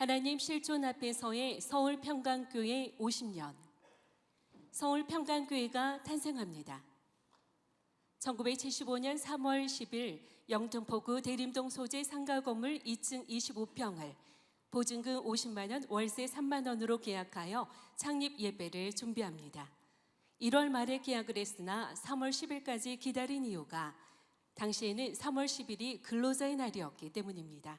하나님 실존 앞에서의 서울 평강교회 50년. 서울 평강교회가 탄생합니다. 1975년 3월 10일 영등포구 대림동 소재 상가 건물 2층 25평을 보증금 50만 원, 월세 3만 원으로 계약하여 창립 예배를 준비합니다. 1월 말에 계약을 했으나 3월 10일까지 기다린 이유가 당시에는 3월 10일이 근로자의 날이었기 때문입니다.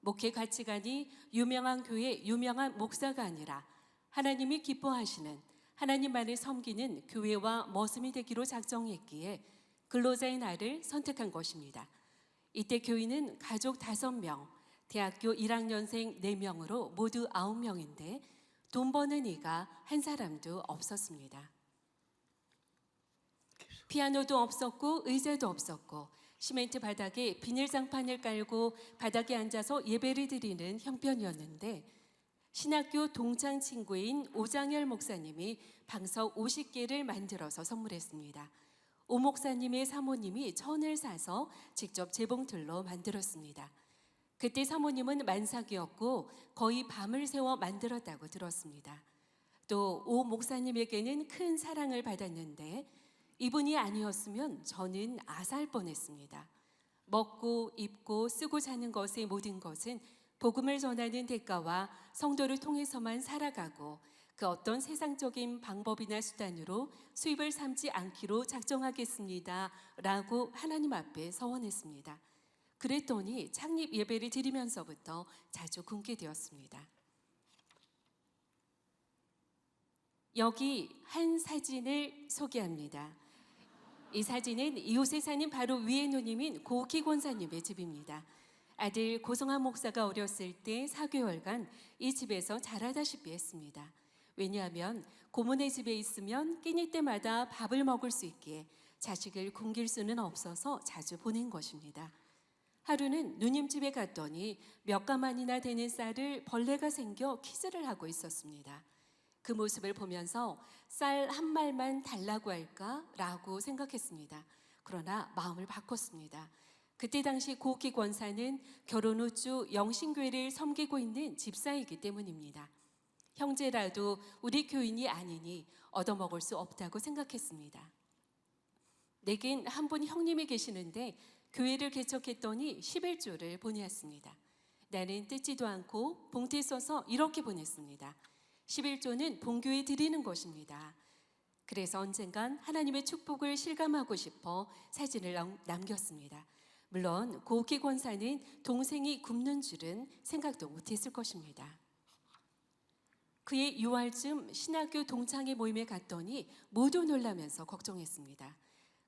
목회 가치관이 유명한 교회, 유명한 목사가 아니라 하나님이 기뻐하시는 하나님만을 섬기는 교회와 머슴이 되기로 작정했기에 근로자의 날을 선택한 것입니다. 이때 교인은 가족 5명, 대학교 1학년생 4명으로 모두 9명인데 돈 버는 이가 한 사람도 없었습니다. 피아노도 없었고 의자도 없었고 시멘트 바닥에 비닐장판을 깔고 바닥에 앉아서 예배를 드리는 형편이었는데 신학교 동창 친구인 오장열 목사님이 방석 50개를 만들어서 선물했습니다. 오 목사님의 사모님이 천을 사서 직접 재봉틀로 만들었습니다. 그때 사모님은 만삭이었고 거의 밤을 새워 만들었다고 들었습니다. 또 오 목사님에게는 큰 사랑을 받았는데 이분이 아니었으면 저는 아사할 뻔했습니다. 먹고 입고 쓰고 자는 것의 모든 것은 복음을 전하는 대가와 성도를 통해서만 살아가고 그 어떤 세상적인 방법이나 수단으로 수입을 삼지 않기로 작정하겠습니다 라고 하나님 앞에 서원했습니다. 그랬더니 창립 예배를 드리면서부터 자주 굶게 되었습니다. 여기 한 사진을 소개합니다. 이 사진은 이웃에 사는 바로 위에 누님인 고기 권사님의 집입니다. 아들 고성한 목사가 어렸을 때 4개월간 이 집에서 자라다시피 했습니다. 왜냐하면 고모네 집에 있으면 끼니 때마다 밥을 먹을 수 있기에 자식을 굶길 수는 없어서 자주 보낸 것입니다. 하루는 누님 집에 갔더니 몇 가만이나 되는 쌀을 벌레가 생겨 키스를 하고 있었습니다. 그 모습을 보면서 쌀 한 말만 달라고 할까라고 생각했습니다. 그러나 마음을 바꿨습니다. 그때 당시 고기 권사는 결혼 후 쭉 영신교회를 섬기고 있는 집사이기 때문입니다. 형제라도 우리 교인이 아니니 얻어먹을 수 없다고 생각했습니다. 내겐 한 분 형님이 계시는데 교회를 개척했더니 11조를 보내왔습니다. 나는 뜯지도 않고 봉투에 써서 이렇게 보냈습니다. 11조는 본교에 드리는 것입니다. 그래서 언젠간 하나님의 축복을 실감하고 싶어 사진을 남겼습니다. 물론 고기 권사는 동생이 굶는 줄은 생각도 못했을 것입니다. 그해 6월쯤 신학교 동창회 모임에 갔더니 모두 놀라면서 걱정했습니다.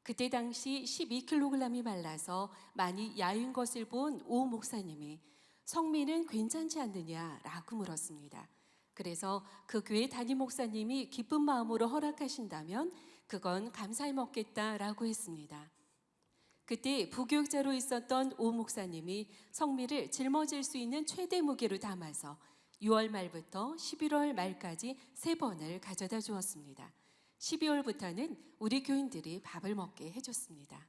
그때 당시 12kg이 말라서 많이 야윈 것을 본 오 목사님이 성민은 괜찮지 않느냐라고 물었습니다. 그래서 그 교회 담임 목사님이 기쁜 마음으로 허락하신다면 그건 감사히 먹겠다라고 했습니다. 그때 부교육자로 있었던 오 목사님이 성미를 짊어질 수 있는 최대 무게로 담아서 6월 말부터 11월 말까지 3번을 가져다 주었습니다. 12월부터는 우리 교인들이 밥을 먹게 해줬습니다.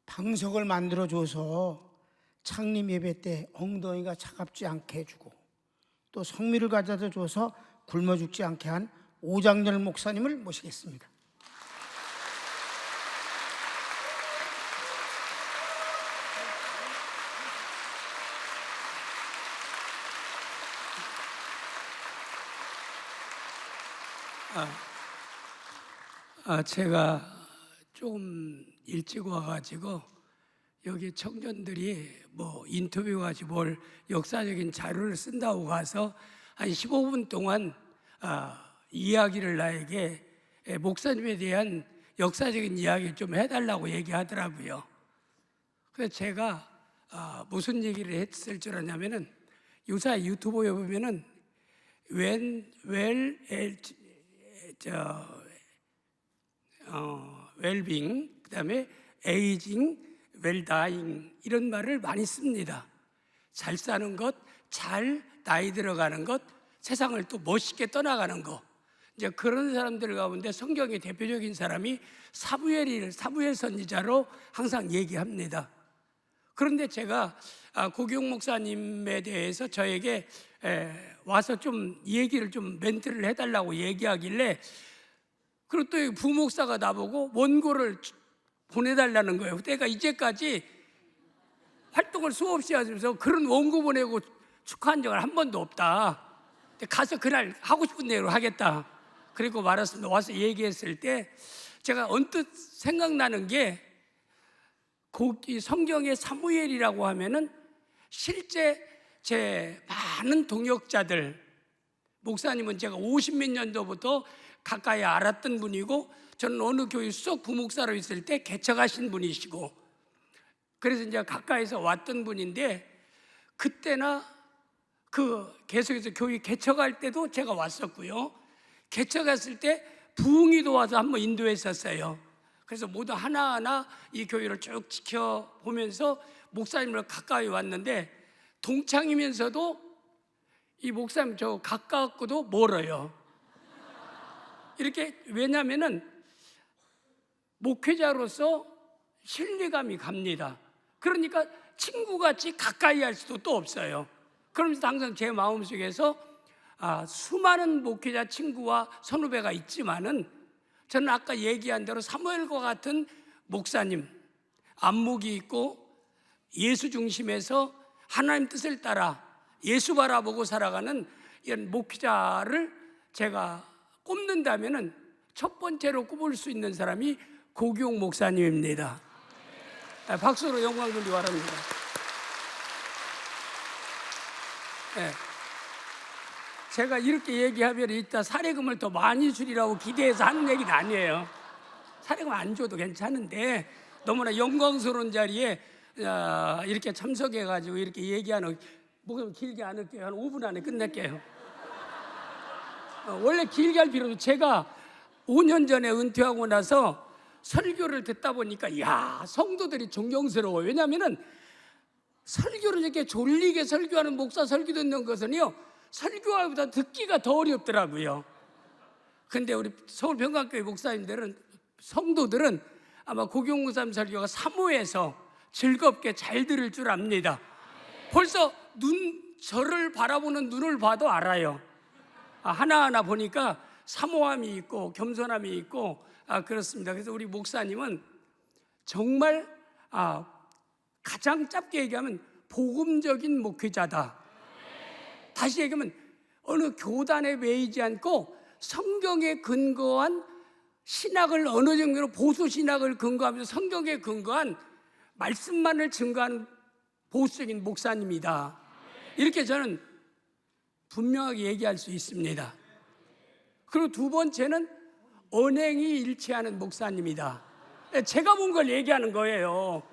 방석을 만들어줘서 창립 예배 때 엉덩이가 차갑지 않게 해주고 또 성미를 가져다 줘서 굶어 죽지 않게 한 오장열 목사님을 모시겠습니다. 제가 조금 일찍 와가지고 여기 청년들이 뭐 인터뷰하지 뭘 역사적인 자료를 쓴다고 가서 한 15분 동안 이야기를 나에게 목사님에 대한 역사적인 이야기를 좀 해달라고 얘기하더라고요. 그래서 제가 무슨 얘기를 했을 줄 아냐면은 요새 유튜브에 보면은 웰빙, 그다음에 에이징, 웰다잉 이런 말을 많이 씁니다. 잘 사는 것, 잘 나이 들어가는 것, 세상을 또 멋있게 떠나가는 것. 이제 그런 사람들 가운데 성경의 대표적인 사람이 사무엘 선지자로 항상 얘기합니다. 그런데 제가 고기용 목사님에 대해서 저에게 와서 좀 얘기를 좀 멘트를 해달라고 얘기하길래, 그리고 또 부목사가 나보고 원고를 보내달라는 거예요. 내가 이제까지 활동을 수없이 하면서 그런 원고 보내고 축하한 적은 한 번도 없다. 가서 그날 하고 싶은 대로 하겠다. 그리고 말았습니다. 와서 얘기했을 때 제가 언뜻 생각나는 게, 성경의 사무엘이라고 하면은 실제 제 많은 동역자들, 목사님은 제가 50몇 년도부터 가까이 알았던 분이고, 저는 어느 교회 수석 부목사로 있을 때 개척하신 분이시고, 그래서 이제 가까이서 왔던 분인데, 그때나 계속해서 교회 개척할 때도 제가 왔었고요. 개척했을 때 부흥이도 와서 한번 인도했었어요. 그래서 모두 하나하나 이 교회를 쭉 지켜보면서 목사님을 가까이 왔는데, 동창이면서도 이 목사님 저 가깝고도 멀어요. 이렇게, 왜냐면은 목회자로서 신뢰감이 갑니다. 그러니까 친구같이 가까이 할 수도 또 없어요. 그러면서 항상 제 마음속에서 수많은 목회자 친구와 선후배가 있지만은, 저는 아까 얘기한 대로 사무엘과 같은 목사님, 안목이 있고 예수 중심에서 하나님 뜻을 따라 예수 바라보고 살아가는 이런 목회자를 제가 꼽는다면은 첫 번째로 꼽을 수 있는 사람이 고기용 목사님입니다. 박수로 영광 돌리기 바랍니다. 네. 제가 이렇게 얘기하면 이따 사례금을 더 많이 주리라고 기대해서 하는 얘기는 아니에요. 사례금 안 줘도 괜찮은데, 너무나 영광스러운 자리에 이렇게 참석해가지고 이렇게 얘기하는, 뭐 길게 안 할게요. 한 5분 안에 끝낼게요. 원래 길게 할 필요도, 제가 5년 전에 은퇴하고 나서 설교를 듣다 보니까, 야, 성도들이 존경스러워요. 왜냐하면은 설교를 이렇게 졸리게 설교하는 목사 설교 듣는 것은요, 설교보다 듣기가 더 어렵더라고요. 근데 우리 서울 평강교회 목사님들은, 성도들은 아마 고기용 목사님 설교가 사모해서 즐겁게 잘 들을 줄 압니다. 벌써 저를 바라보는 눈을 봐도 알아요. 하나하나 보니까 사모함이 있고 겸손함이 있고 그렇습니다. 그래서 우리 목사님은 정말 가장 짧게 얘기하면 복음적인 목회자다. 다시 얘기하면 어느 교단에 매이지 않고 성경에 근거한 신학을, 어느 정도로 보수 신학을 근거하면서 성경에 근거한 말씀만을 증거하는 보수적인 목사님이다. 이렇게 저는 분명하게 얘기할 수 있습니다. 그리고 두 번째는 언행이 일치하는 목사님이다. 제가 본 걸 얘기하는 거예요.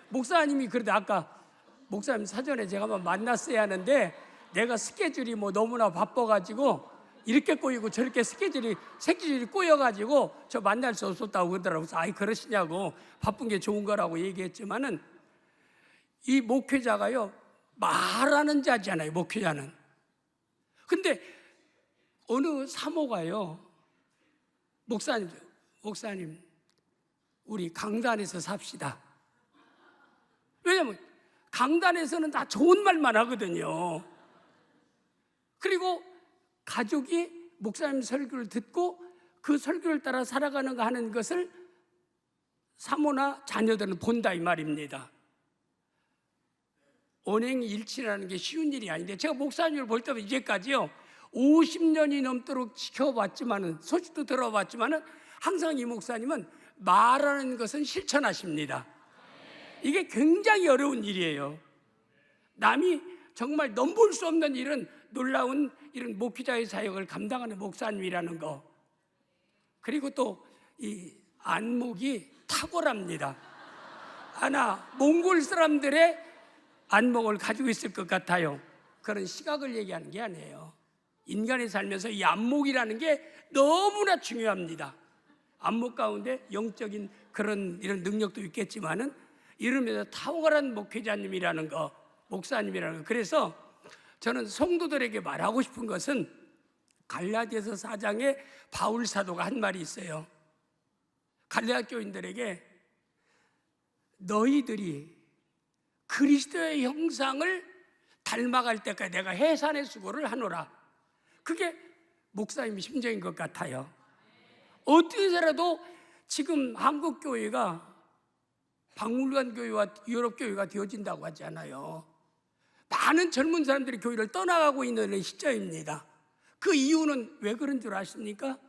목사님이 그래도 아까 목사님 사전에 제가 한번 만났어야 하는데, 내가 스케줄이 뭐 너무나 바빠가지고 이렇게 꼬이고 저렇게 스케줄이 꼬여가지고 저 만날 수 없었다고 그러더라고요. 그래서 그러시냐고, 바쁜 게 좋은 거라고 얘기했지만은, 이 목회자가요, 말하는 자잖아요, 목회자는. 근데 어느 사모가요, 목사님 우리 강단에서 삽시다. 왜냐면 강단에서는 다 좋은 말만 하거든요. 그리고 가족이 목사님 설교를 듣고 그 설교를 따라 살아가는 거 하는 것을 사모나 자녀들은 본다, 이 말입니다. 언행이 일치라는 게 쉬운 일이 아닌데, 제가 목사님을 볼 때부터 이제까지요 50년이 넘도록 지켜봤지만은, 소식도 들어봤지만은, 항상 이 목사님은 말하는 것은 실천하십니다. 이게 굉장히 어려운 일이에요. 남이 정말 넘볼 수 없는 이런 놀라운 이런 목회자의 사역을 감당하는 목사님이라는 거. 그리고 또 이 안목이 탁월합니다. 하나 몽골 사람들의 안목을 가지고 있을 것 같아요. 그런 시각을 얘기하는 게 아니에요. 인간이 살면서 이 안목이라는 게 너무나 중요합니다. 안목 가운데 영적인 그런 이런 능력도 있겠지만은, 이러면서 탁월한 목회자님이라는 거, 목사님이라는 거. 그래서 저는 성도들에게 말하고 싶은 것은, 갈라디아서 4장에 바울 사도가 한 말이 있어요. 갈라디아 교인들에게, 너희들이 그리스도의 형상을 닮아갈 때까지 내가 해산의 수고를 하노라. 그게 목사님 심정인 것 같아요. 어떻게 해서라도 지금 한국 교회가 박물관 교회와 유럽 교회가 되어진다고 하잖아요. 많은 젊은 사람들이 교회를 떠나가고 있는 시점입니다. 그 이유는 왜 그런 줄 아십니까?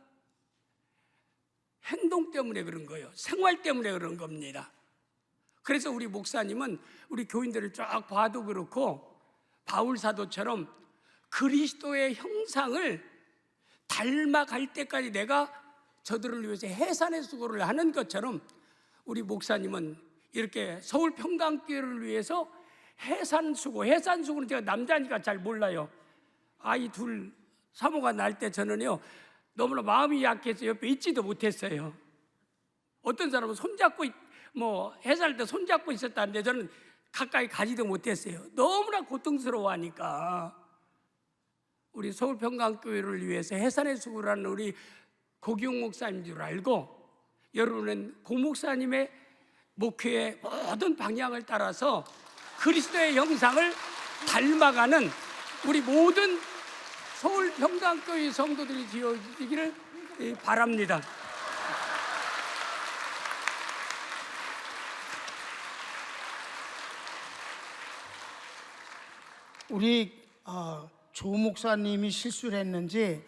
행동 때문에 그런 거예요. 생활 때문에 그런 겁니다. 그래서 우리 목사님은 우리 교인들을 쫙 봐도 그렇고 바울 사도처럼 그리스도의 형상을 닮아갈 때까지 내가 저들을 위해서 해산의 수고를 하는 것처럼 우리 목사님은 이렇게 서울 평강교회를 위해서 해산 수고는 제가 남자니까 잘 몰라요. 아이 둘 사모가 날 때 저는요 너무나 마음이 약해서 옆에 있지도 못했어요. 어떤 사람은 손잡고 해살 때 손잡고 있었다는데 저는 가까이 가지도 못했어요. 너무나 고통스러워하니까. 우리 서울 평강교회를 위해서 해산의 수고를 하는 우리 고기용 목사님인 줄 알고 여러분은 고 목사님의 목회의 모든 방향을 따라서 그리스도의 형상을 닮아가는 우리 모든 서울 평강교회 성도들이 되어지기를 바랍니다. 우리 조 목사님이 실수를 했는지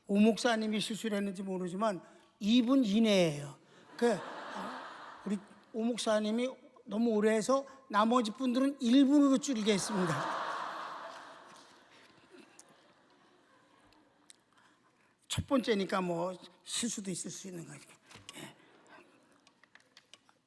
오 목사님이 실수를 했는지 모르지만 2분 이내예요. 우리 오 목사님이 너무 오래 해서 나머지 분들은 1분으로 줄이겠습니다. 첫 번째니까 실수도 있을 수 있는 거죠.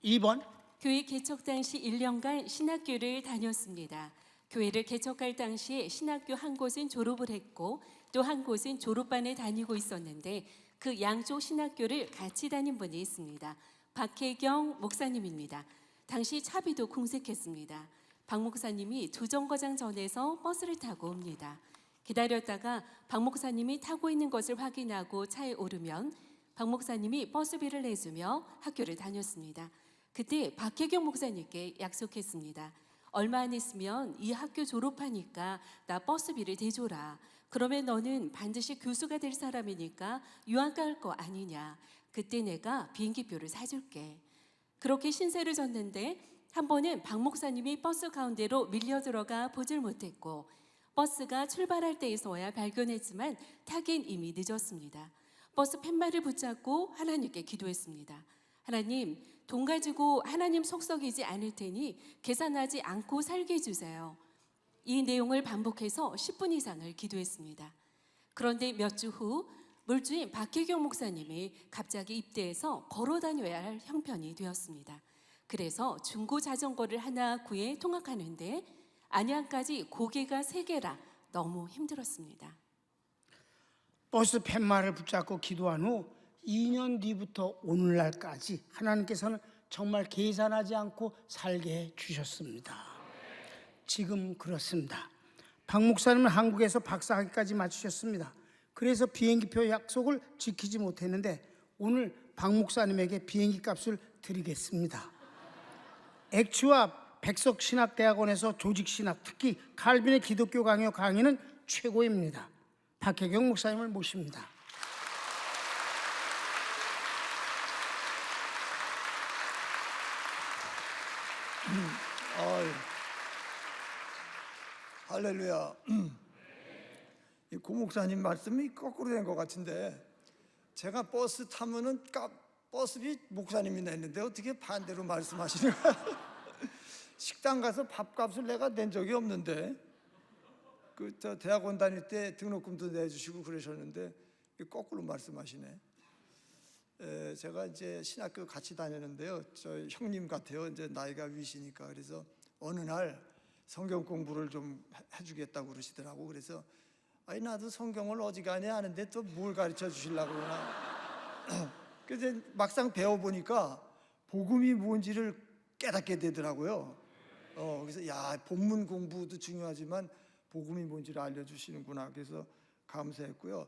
2번. 교회 개척 당시 1년간 신학교를 다녔습니다. 교회를 개척할 당시에 신학교 한 곳은 졸업을 했고 또 한 곳은 졸업반에 다니고 있었는데 그 양쪽 신학교를 같이 다닌 분이 있습니다. 박혜경 목사님입니다. 당시 차비도 궁색했습니다. 박 목사님이 두 정거장 전에서 버스를 타고 옵니다. 기다렸다가 박 목사님이 타고 있는 것을 확인하고 차에 오르면 박 목사님이 버스비를 내주며 학교를 다녔습니다. 그때 박혜경 목사님께 약속했습니다. 얼마 안 있으면 이 학교 졸업하니까 나 버스비를 대줘라. 그러면 너는 반드시 교수가 될 사람이니까 유학 갈 거 아니냐. 그때 내가 비행기표를 사줄게. 그렇게 신세를 졌는데 한 번은 박 목사님이 버스 가운데로 밀려 들어가 보질 못했고 버스가 출발할 때에서야 발견했지만 타긴 이미 늦었습니다. 버스 팻말을 붙잡고 하나님께 기도했습니다. 하나님, 돈 가지고 하나님 속썩이지 않을 테니 계산하지 않고 살게 해주세요. 이 내용을 반복해서 10분 이상을 기도했습니다. 그런데 몇 주 후 물주인 박혜경 목사님이 갑자기 입대해서 걸어 다녀야 할 형편이 되었습니다. 그래서 중고 자전거를 하나 구해 통학하는데 안양까지 고개가 3개라 너무 힘들었습니다. 버스 팻말을 붙잡고 기도한 후 2년 뒤부터 오늘날까지 하나님께서는 정말 계산하지 않고 살게 해 주셨습니다. 지금 그렇습니다. 박 목사님은 한국에서 박사학위까지 마치셨습니다. 그래서 비행기표 약속을 지키지 못했는데 오늘 박 목사님에게 비행기 값을 드리겠습니다. 액추와 백석신학대학원에서 조직신학, 특히 칼빈의 기독교 강요 강의는 최고입니다. 박혜경 목사님을 모십니다. 할렐루야. 이 고목사님 말씀이 거꾸로 된 것 같은데 제가 버스 타면은 버스비 목사님이 냈는데 어떻게 반대로 말씀하시는 거야? 식당 가서 밥값을 내가 낸 적이 없는데 저 대학원 다닐 때 등록금도 내주시고 그러셨는데 거꾸로 말씀하시네. 제가 이제 신학교 같이 다녔는데요. 저 형님 같아요. 이제 나이가 위시니까. 그래서 어느 날 성경 공부를 좀 해주겠다고 그러시더라고. 그래서 아니 나도 성경을 어지간히 아는데 또 뭘 가르쳐 주시려고 그러나. 그래서 막상 배워보니까 복음이 뭔지를 깨닫게 되더라고요. 그래서 야, 본문 공부도 중요하지만 복음이 뭔지를 알려주시는구나. 그래서 감사했고요.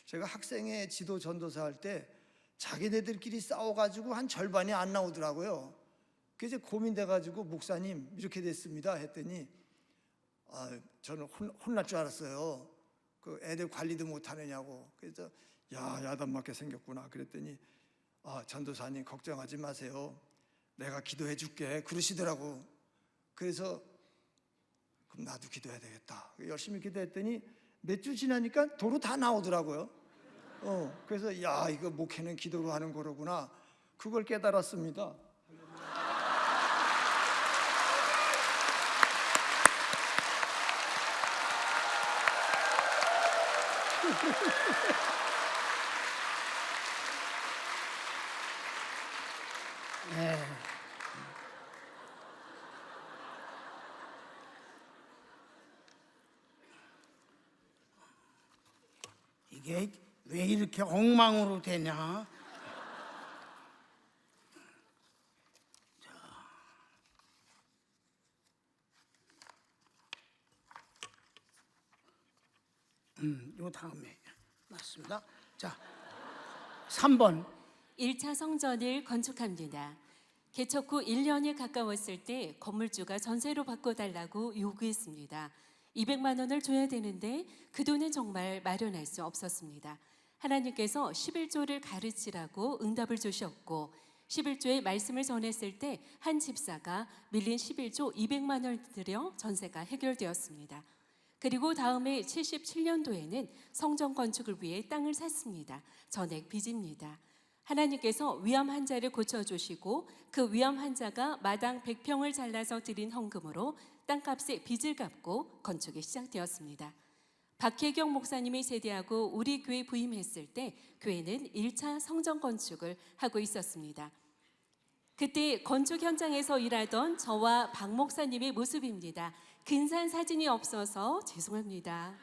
제가 학생회 지도 전도사 할 때 자기네들끼리 싸워가지고 한 절반이 안 나오더라고요. 그래서 고민돼 가지고 목사님 이렇게 됐습니다 했더니 저는 혼날 줄 알았어요. 그 애들 관리도 못 하느냐고. 그래서 야단 맞게 생겼구나 그랬더니 전도사님 걱정하지 마세요. 내가 기도해 줄게 그러시더라고. 그래서 그럼 나도 기도해야 되겠다. 열심히 기도했더니 몇 주 지나니까 도로 다 나오더라고요. 그래서 이거 목회는 기도로 하는 거로구나. 그걸 깨달았습니다. 네. 이게 왜 이렇게 엉망으로 되냐? 요 다음에 맞습니다. 자, 3번 1차 성전을 건축합니다. 개척 후 1년이 가까웠을 때 건물주가 전세로 바꿔달라고 요구했습니다. 200만 원을 줘야 되는데 그 돈은 정말 마련할 수 없었습니다. 하나님께서 11조를 가르치라고 응답을 주셨고 11조의 말씀을 전했을 때 한 집사가 밀린 11조 200만 원을 들여 전세가 해결되었습니다. 그리고 다음해 77년도에는 성전 건축을 위해 땅을 샀습니다. 전액 빚입니다. 하나님께서 위암 환자를 고쳐주시고 그 위암 환자가 마당 100평을 잘라서 드린 헌금으로 땅값의 빚을 갚고 건축이 시작되었습니다. 박혜경 목사님이 세대하고 우리 교회 부임했을 때 교회는 1차 성전 건축을 하고 있었습니다. 그때 건축 현장에서 일하던 저와 박 목사님의 모습입니다. 근사한 사진이 없어서 죄송합니다.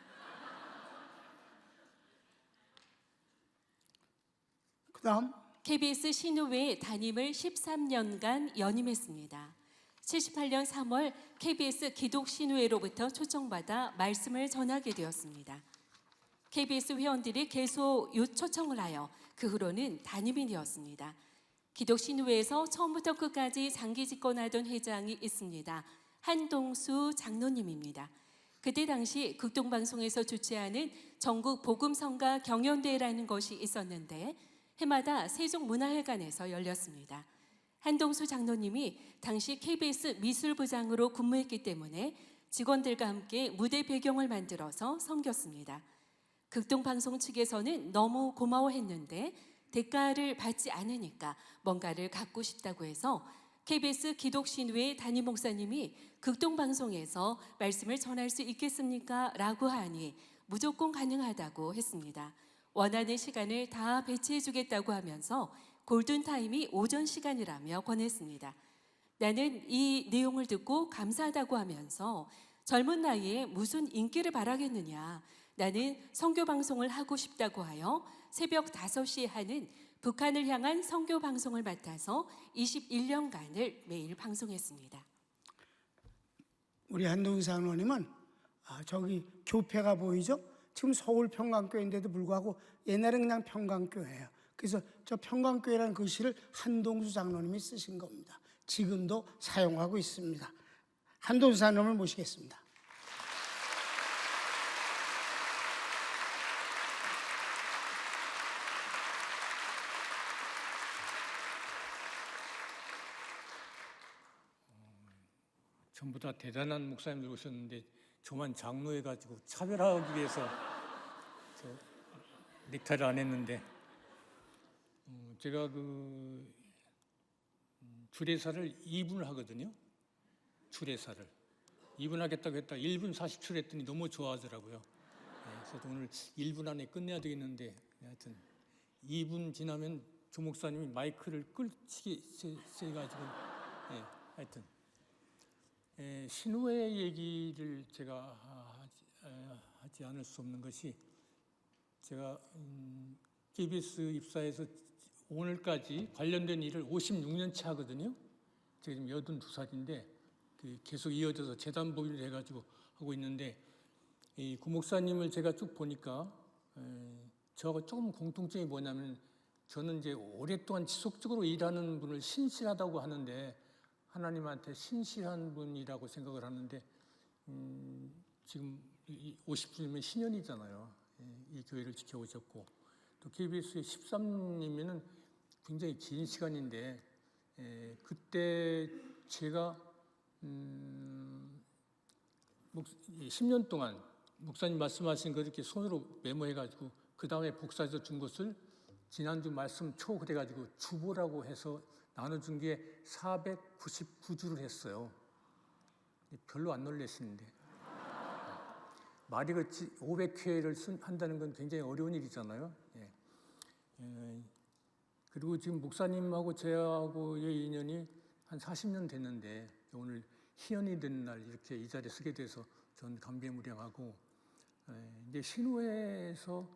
그다음 KBS 신우회 담임을 13년간 연임했습니다. 78년 3월 KBS 기독신우회로부터 초청받아 말씀을 전하게 되었습니다. KBS 회원들이 계속 요초청을 하여 그 후로는 담임이 되었습니다. 기독신우회에서 처음부터 끝까지 장기 집권하던 회장이 있습니다. 한동수 장로님입니다. 그때 당시 극동방송에서 주최하는 전국 복음성가 경연대회라는 것이 있었는데 해마다 세종문화회관에서 열렸습니다. 한동수 장로님이 당시 KBS 미술부장으로 근무했기 때문에 직원들과 함께 무대 배경을 만들어서 섬겼습니다. 극동방송 측에서는 너무 고마워했는데 대가를 받지 않으니까 뭔가를 갖고 싶다고 해서 KBS 기독신우회 담임 목사님이 극동방송에서 말씀을 전할 수 있겠습니까? 라고 하니 무조건 가능하다고 했습니다. 원하는 시간을 다 배치해 주겠다고 하면서 골든타임이 오전 시간이라며 권했습니다. 나는 이 내용을 듣고 감사하다고 하면서 젊은 나이에 무슨 인기를 바라겠느냐. 나는 선교 방송을 하고 싶다고 하여 새벽 5시에 하는 북한을 향한 선교 방송을 맡아서 21년간을 매일 방송했습니다. 우리 한동수 장로님은 저기 교회가 보이죠? 지금 서울 평강교회인데도 불구하고 옛날엔 그냥 평강교회예요. 그래서 저 평강교회라는 글씨를 한동수 장로님이 쓰신 겁니다. 지금도 사용하고 있습니다. 한동수 장로님을 모시겠습니다. 전부 다 대단한 목사님들 오셨는데 저만 장로해가지고 차별하기 위해서 저 넥타이를 안 했는데 제가 그 주례사를 2분을 하거든요. 주례사를 2분 하겠다고 했다 1분 40초 했더니 너무 좋아하더라고요. 그래서 오늘 1분 안에 끝내야 되겠는데 하여튼 2분 지나면 조 목사님이 마이크를 끌치게 세가지고 하여튼 신우회 얘기를 제가 하지 않을 수 없는 것이 제가 KBS 입사해서 오늘까지 관련된 일을 56년째 하거든요. 제가 지금 82살인데 계속 이어져서 재단법인을 해가지고 하고 있는데 이 구 목사님을 제가 쭉 보니까 저하고 조금 공통점이 뭐냐면 저는 이제 오랫동안 지속적으로 일하는 분을 신실하다고 하는데 하나님한테 신실한 분이라고 생각을 하는데 지금 50주년이면 신년이잖아요. 이 교회를 지켜오셨고 또 KBS의 13년이면은 굉장히 긴 시간인데 그때 제가 10년 동안 목사님 말씀하신 거 이렇게 손으로 메모해가지고 그 다음에 복사해서 준 것을 지난주 말씀 초 그래가지고 주보라고 해서 나눠준 게 499주를 했어요. 별로 안 놀라시는데 말이 그렇지 500회를 한다는 건 굉장히 어려운 일이잖아요. 그리고 지금 목사님하고 저하고의 인연이 한 40년 됐는데 오늘 희연이 된 날 이렇게 이 자리에 서게 돼서 전 감개무량하고 이제 신우회에서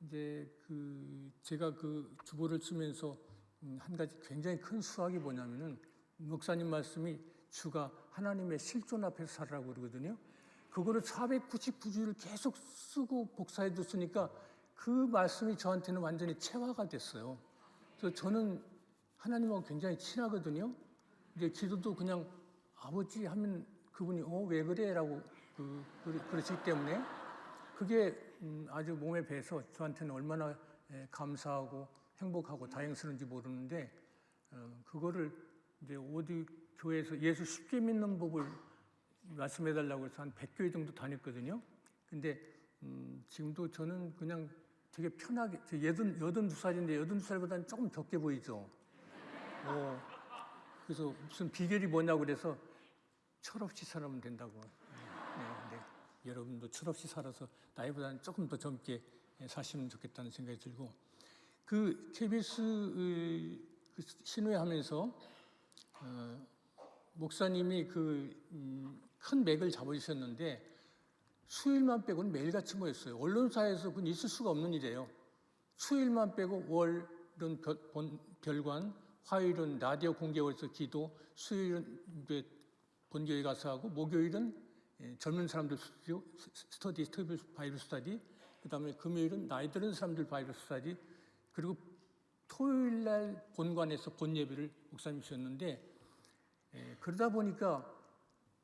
이제 제가 그 주보를 쓰면서 한 가지 굉장히 큰 수확이 뭐냐면은 목사님 말씀이 주가 하나님의 실존 앞에서 살으라고 그러거든요. 그거를 499주를 계속 쓰고 복사해 뒀으니까 그 말씀이 저한테는 완전히 체화가 됐어요. 그래서 저는 하나님하고 굉장히 친하거든요. 이제 기도도 그냥 아버지 하면 그분이 왜 그래? 라고 그러시기 때문에 그게 아주 몸에 배서 저한테는 얼마나 감사하고 행복하고 다행스러운지 모르는데 그거를 이제 어디 교회에서 예수 쉽게 믿는 법을 말씀해달라고 해서 한 100교회 정도 다녔거든요. 근데 지금도 저는 그냥 되게 편하게 82살인데 82살보다는 조금 적게 보이죠. 그래서 무슨 비결이 뭐냐고 그래서 철없이 살면 된다고. 네. 여러분도 철없이 살아서 나이보다는 조금 더 젊게 사시면 좋겠다는 생각이 들고 그 KBS 신우회 하면서 목사님이 큰 맥을 잡으셨는데 수요일만 빼고는 매일같이 모였어요. 언론사에서 그건 있을 수가 없는 일이에요. 수요일만 빼고 월은 별관, 화요일은 라디오 공개월서 기도, 수요일은 이제 본교회 가서 하고 목요일은 젊은 사람들 스터디 바이블 스터디, 그다음에 금요일은 나이 들은 사람들 바이블 스터디, 그리고 토요일 날 본관에서 본예배를 목사님이 주셨는데 그러다 보니까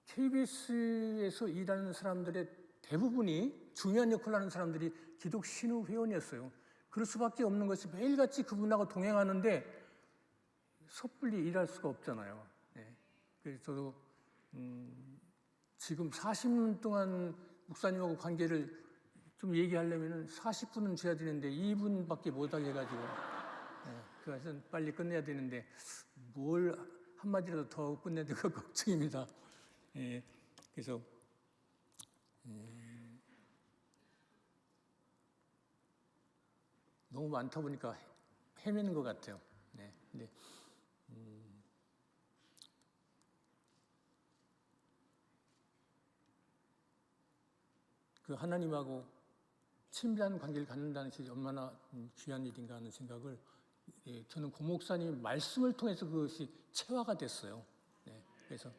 KBS에서 일하는 사람들의 대부분이 중요한 역할을 하는 사람들이 기독 신우 회원이었어요. 그럴 수밖에 없는 것이 매일같이 그분하고 동행하는데 섣불리 일할 수가 없잖아요. 그래서 저도 지금 40년 동안 목사님하고 관계를 좀 얘기하려면 40분은 줘야 되는데 2분밖에 못 하게 해가지고 그래서 빨리 끝내야 되는데 뭘 한마디라도 더 끝내야 될까 걱정입니다. 그래서 너무 많다 보니까 헤매는 것 같아요. 근데 그 하나님하고 친밀한 관계를 갖는다는 것이 얼마나 귀한 일인가 하는 생각을 저는 고 목사님 말씀을 통해서 그것이 체화가 됐어요. 그래서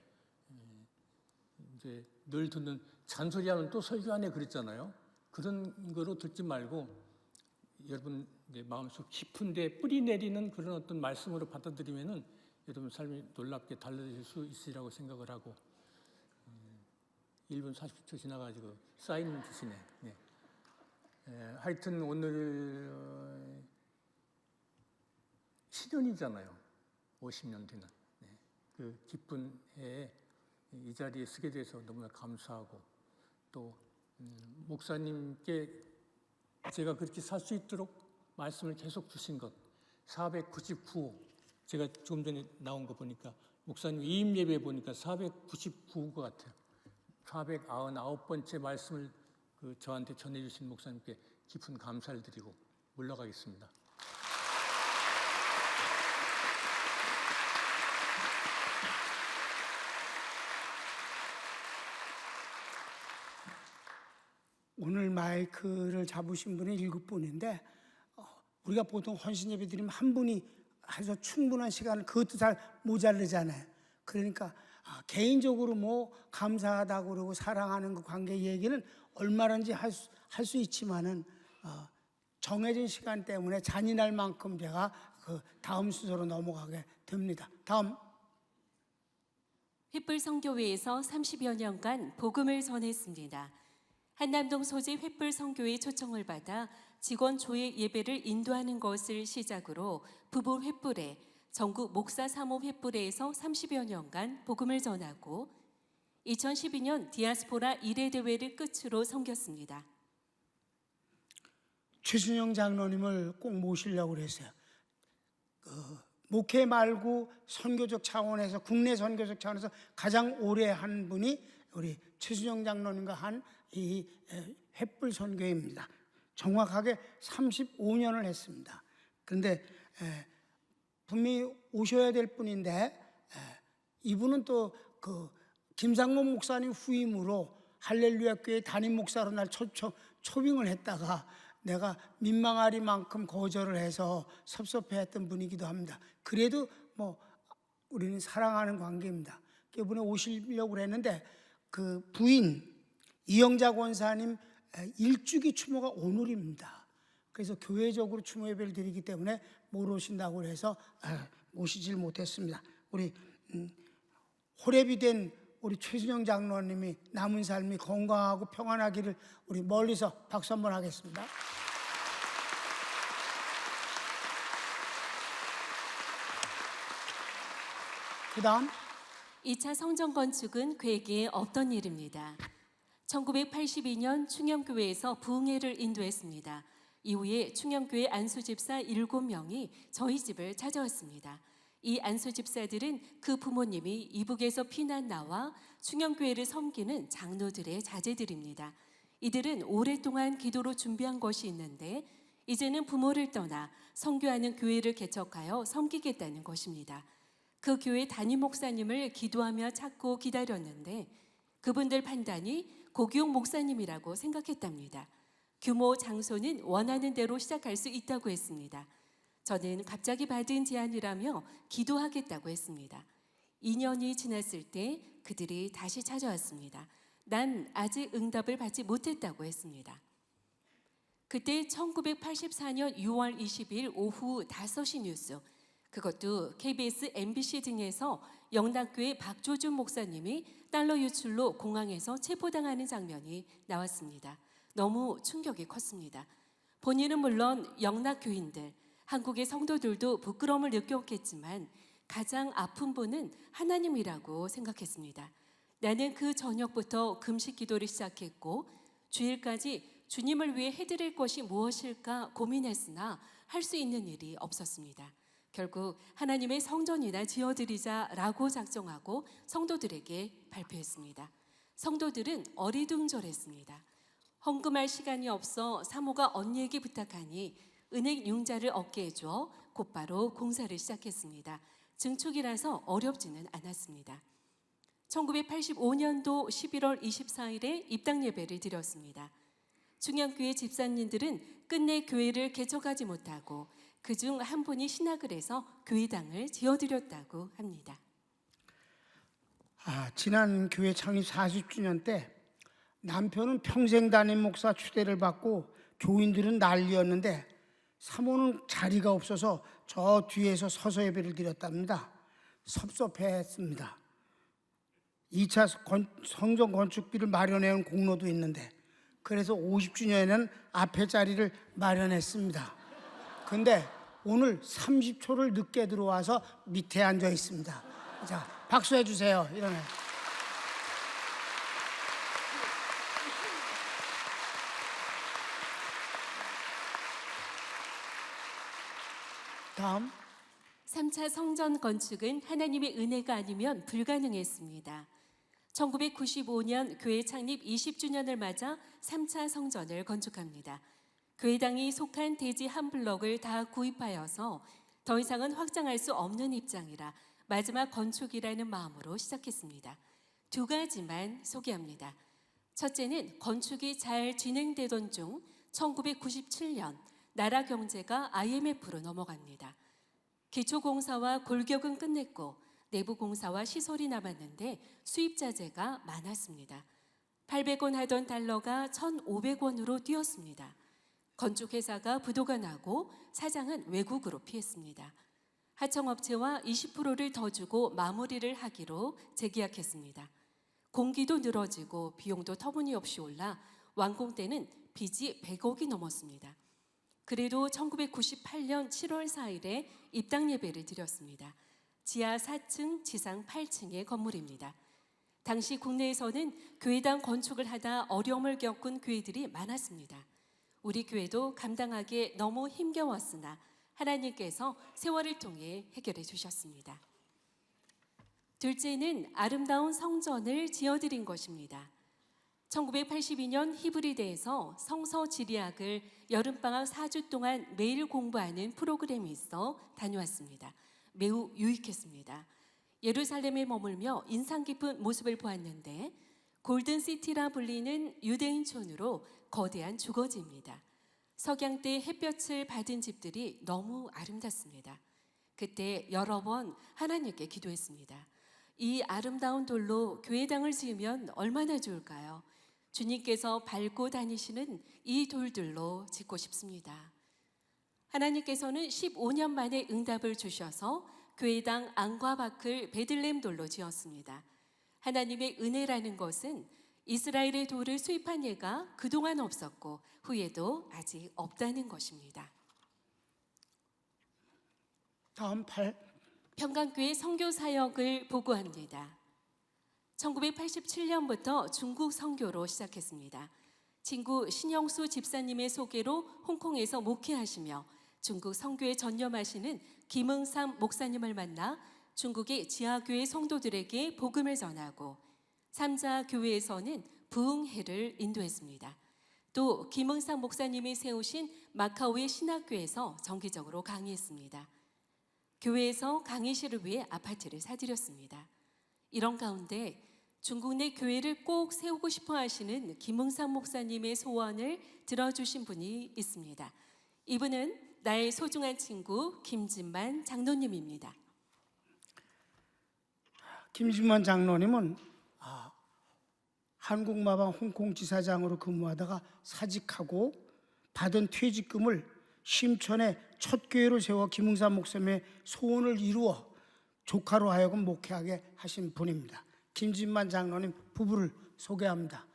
이제 늘 듣는 잔소리하면 또 설교 안에 그랬잖아요. 그런 거로 듣지 말고 여러분 마음속 깊은데 뿌리 내리는 그런 어떤 말씀으로 받아들이면은 여러분 삶이 놀랍게 달라질 수 있으리라고 생각을 하고 1분 40초 지나가지고 사인 주시네. 하여튼 오늘 신년이잖아요. 50년 되는 그 기쁜 해에 이 자리에 서게 돼서 너무나 감사하고 또 목사님께 제가 그렇게 살 수 있도록 말씀을 계속 주신 것 499 제가 조금 전에 나온 거 보니까 목사님 이임 예배 보니까 499인 것 같아요. 499번째 말씀을 저한테 전해주신 목사님께 깊은 감사를 드리고 물러가겠습니다. 오늘 마이크를 잡으신 분이 7분인데 우리가 보통 헌신 예배 드리면 한 분이 해서 충분한 시간을 그것도 잘 모자르잖아요. 그러니까 개인적으로 뭐 감사하다고 그러고 사랑하는 그 관계 얘기는 얼마든지 할 수 있지만은 정해진 시간 때문에 잔인할 만큼 제가 그 다음 순서로 넘어가게 됩니다. 다음 횃불 선교회에서 30여 년간 복음을 전했습니다. 한남동 소재 횃불 선교회 초청을 받아 직원 조회 예배를 인도하는 것을 시작으로 부부 횃불에 전국 목사 사모 횃불에서 30여 년간 복음을 전하고 2012년 디아스포라 1회 대회를 끝으로 섬겼습니다. 최순영 장로님을 꼭 모시려고 그랬어요. 목회 말고 선교적 차원에서, 국내 선교적 차원에서 가장 오래 한 분이 우리 최순영 장로님과 한 이 횃불 선교회입니다. 정확하게 35년을 했습니다. 그런데 분명히 오셔야 될 분인데 이분은 또 그 김상문 목사님 후임으로 할렐루야 교회 담임 목사로 날 초빙을 했다가 내가 민망하리만큼 거절을 해서 섭섭해했던 분이기도 합니다. 그래도 뭐 우리는 사랑하는 관계입니다. 이번에 오시려고 그랬는데 그 부인 이영자 권사님 일주기 추모가 오늘입니다. 그래서 교회적으로 추모 예배를 드리기 때문에 못 오신다고 해서 모시질 못했습니다. 우리 호랩이 된 우리 최순영 장로님이 남은 삶이 건강하고 평안하기를 우리 멀리서 박수 한번 하겠습니다. 그 다음 2차 성전 건축은 괴기에 없던 일입니다. 1982년 충영교회에서 부흥회를 인도했습니다. 이후에 충영교회 안수집사 7명이 저희 집을 찾아왔습니다. 이 안수집사들은 그 부모님이 이북에서 피난 나와 충영교회를 섬기는 장로들의 자제들입니다. 이들은 오랫동안 기도로 준비한 것이 있는데 이제는 부모를 떠나 선교하는 교회를 개척하여 섬기겠다는 것입니다. 그 교회 담임 목사님을 기도하며 찾고 기다렸는데 그분들 판단이 고기용 목사님이라고 생각했답니다. 규모, 장소는 원하는 대로 시작할 수 있다고 했습니다. 저는 갑자기 받은 제안이라며 기도하겠다고 했습니다. 2년이 지났을 때 그들이 다시 찾아왔습니다. 난 아직 응답을 받지 못했다고 했습니다. 그때 1984년 6월 20일 오후 5시 뉴스, 그것도 KBS, MBC 등에서 영락교회 박조준 목사님이 달러 유출로 공항에서 체포당하는 장면이 나왔습니다. 너무 충격이 컸습니다. 본인은 물론 영락교인들, 한국의 성도들도 부끄러움을 느꼈겠지만 가장 아픈 분은 하나님이라고 생각했습니다. 나는 그 저녁부터 금식 기도를 시작했고 주일까지 주님을 위해 해드릴 것이 무엇일까 고민했으나 할 수 있는 일이 없었습니다. 결국 하나님의 성전이나 지어드리자라고 작정하고 성도들에게 발표했습니다. 성도들은 어리둥절했습니다. 헌금할 시간이 없어 사모가 언니에게 부탁하니 은행 융자를 어깨에 줘 곧바로 공사를 시작했습니다. 증축이라서 어렵지는 않았습니다. 1985년도 11월 24일에 입당 예배를 드렸습니다. 충영교회 집사님들은 끝내 교회를 개척하지 못하고 그중 한 분이 신학을 해서 교회당을 지어드렸다고 합니다. 지난 교회 창립 40주년 때 남편은 평생 담임 목사 추대를 받고 교인들은 난리였는데 사모는 자리가 없어서 저 뒤에서 서서 예배를 드렸답니다. 섭섭해했습니다. 2차 성전 건축비를 마련해온 공로도 있는데 그래서 50주년에는 앞에 자리를 마련했습니다. 근데 오늘 30초를 늦게 들어와서 밑에 앉아 있습니다. 자, 박수해 주세요. 이러면. 다음 3차 성전 건축은 하나님의 은혜가 아니면 불가능했습니다. 1995년 교회 창립 20주년을 맞아 3차 성전을 건축합니다. 교회당이 속한 대지 한 블럭을 다 구입하여서 더 이상은 확장할 수 없는 입장이라 마지막 건축이라는 마음으로 시작했습니다. 2가지만 소개합니다. 첫째는 건축이 잘 진행되던 중 1997년 나라 경제가 IMF로 넘어갑니다. 기초공사와 골격은 끝냈고 내부 공사와 시설이 남았는데 수입자재가 많았습니다. 800원 하던 달러가 1,500원으로 뛰었습니다. 건축회사가 부도가 나고 사장은 외국으로 피했습니다. 하청업체와 20%를 더 주고 마무리를 하기로 재계약했습니다. 공기도 늘어지고 비용도 터무니없이 올라 완공 때는 빚이 100억이 넘었습니다. 그래도 1998년 7월 4일에 입당 예배를 드렸습니다. 지하 4층, 지상 8층의 건물입니다. 당시 국내에서는 교회당 건축을 하다 어려움을 겪은 교회들이 많았습니다. 우리 교회도 감당하기에 너무 힘겨웠으나 하나님께서 세월을 통해 해결해 주셨습니다. 둘째는 아름다운 성전을 지어드린 것입니다. 1982년 히브리대에서 성서 지리학을 여름방학 4주 동안 매일 공부하는 프로그램이 있어 다녀왔습니다. 매우 유익했습니다. 예루살렘에 머물며 인상 깊은 모습을 보았는데 골든시티라 불리는 유대인촌으로 거대한 주거지입니다. 석양 때 햇볕을 받은 집들이 너무 아름답습니다. 그때 여러 번 하나님께 기도했습니다. 이 아름다운 돌로 교회당을 지으면 얼마나 좋을까요? 주님께서 밟고 다니시는 이 돌들로 짓고 싶습니다. 하나님께서는 15년 만에 응답을 주셔서 교회당 안과 밖을 베들레헴 돌로 지었습니다. 하나님의 은혜라는 것은 이스라엘의 돌을 수입한 예가 그동안 없었고 후에도 아직 없다는 것입니다. 다음 8. 평강교회 선교 사역을 보고합니다. 1987년부터 중국 선교로 시작했습니다. 친구 신영수 집사님의 소개로 홍콩에서 목회하시며 중국 선교에 전념하시는 김응삼 목사님을 만나 중국의 지하교회 성도들에게 복음을 전하고 삼자교회에서는 부흥회를 인도했습니다. 또 김응삼 목사님이 세우신 마카오의 신학교에서 정기적으로 강의했습니다. 교회에서 강의실을 위해 아파트를 사들였습니다. 이런 가운데 중국 내 교회를 꼭 세우고 싶어 하시는 김응삼 목사님의 소원을 들어주신 분이 있습니다. 이분은 나의 소중한 친구 김진만 장로님입니다. 김진만 장로님은 한국마방 홍콩 지사장으로 근무하다가 사직하고 받은 퇴직금을 심천에 첫 교회로 세워 김응삼 목사님의 소원을 이루어 조카로 하여금 목회하게 하신 분입니다. 김진만 장로님 부부를 소개합니다.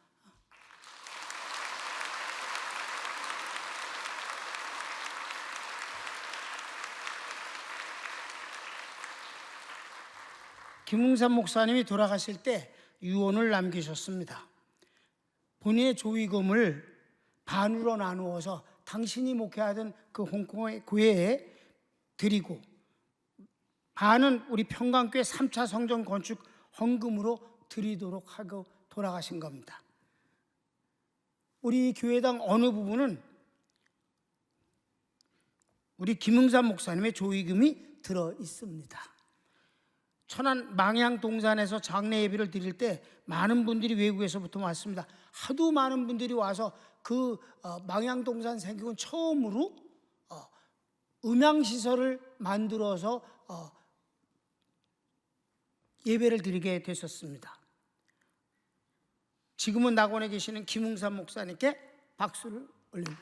김응삼 목사님이 돌아가실 때 유언을 남기셨습니다. 본인의 조의금을 반으로 나누어서 당신이 목회하던 그 홍콩의 교회에 드리고 반은 우리 평강교회 3차 성전 건축 헌금으로 드리도록 하고 돌아가신 겁니다. 우리 교회당 어느 부분은 우리 김응삼 목사님의 조의금이 들어 있습니다. 천안 망향동산에서 장례 예배를 드릴 때 많은 분들이 외국에서부터 왔습니다. 하도 많은 분들이 와서 그 망향동산 생기고 처음으로 음향시설을 만들어서 예배를 드리게 됐었습니다. 지금은 낙원에 계시는 김응삼 목사님께 박수를 올립니다.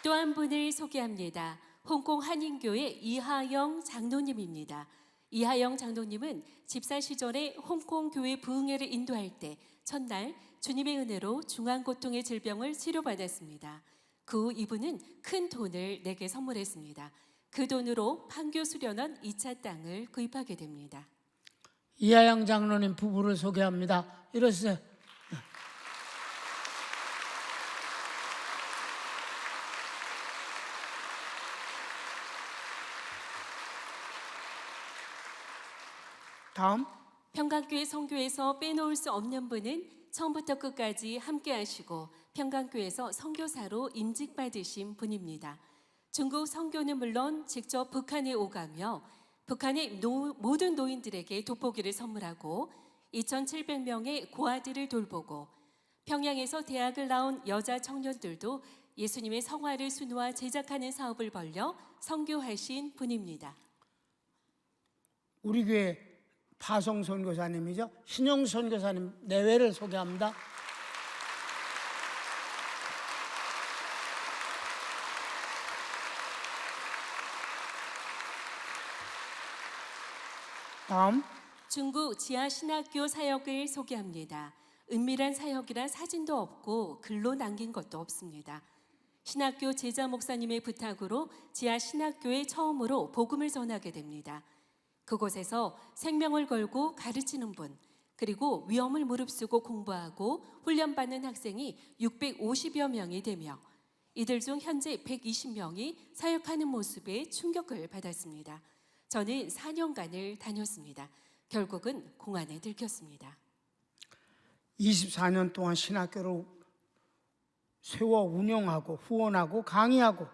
또 한 분을 소개합니다. 홍콩 한인교회 이하영 장로님입니다. 이하영 장로님은 집사 시절에 홍콩 교회 부흥회를 인도할 때 첫날 주님의 은혜로 중환고통의 질병을 치료받았습니다. 그 후 이분은 큰 돈을 내게 선물했습니다. 그 돈으로 판교 수련원 2차 땅을 구입하게 됩니다. 이하영 장로님 부부를 소개합니다. 이러세요. 다음 평강교회 선교에서 빼놓을 수 없는 분은 처음부터 끝까지 함께 하시고 평강교회에서 선교사로 임직받으신 분입니다. 중국 선교는 물론 직접 북한에 오가며 북한의 모든 노인들에게 돋보기를 선물하고 2,700명의 고아들을 돌보고 평양에서 대학을 나온 여자 청년들도 예수님의 성화를 순화 제작하는 사업을 벌려 선교하신 분입니다. 우리 교회 파송 선교사님이죠. 신영 선교사님 내외를 소개합니다. 다음. 중구 지하신학교 사역을 소개합니다. 은밀한 사역이라 사진도 없고 글로 남긴 것도 없습니다. 신학교 제자 목사님의 부탁으로 지하신학교에 처음으로 복음을 전하게 됩니다. 그곳에서 생명을 걸고 가르치는 분, 그리고 위험을 무릅쓰고 공부하고 훈련받는 학생이 650여 명이 되며 이들 중 현재 120명이 사역하는 모습에 충격을 받았습니다. 저는 4년간을 다녔습니다. 결국은 공안에 들켰습니다. 24년 동안 신학교를 세워 운영하고 후원하고 강의하고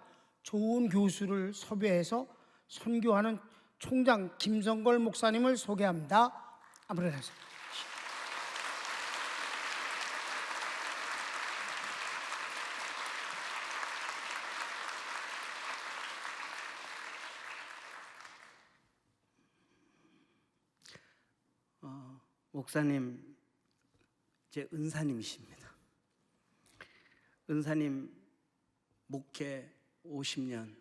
좋은 교수를 섭외해서 선교하는 총장 김성걸 목사님을 소개합니다. 아무래도 목사님, 제 은사님이십니다. 은사님 목회 50년,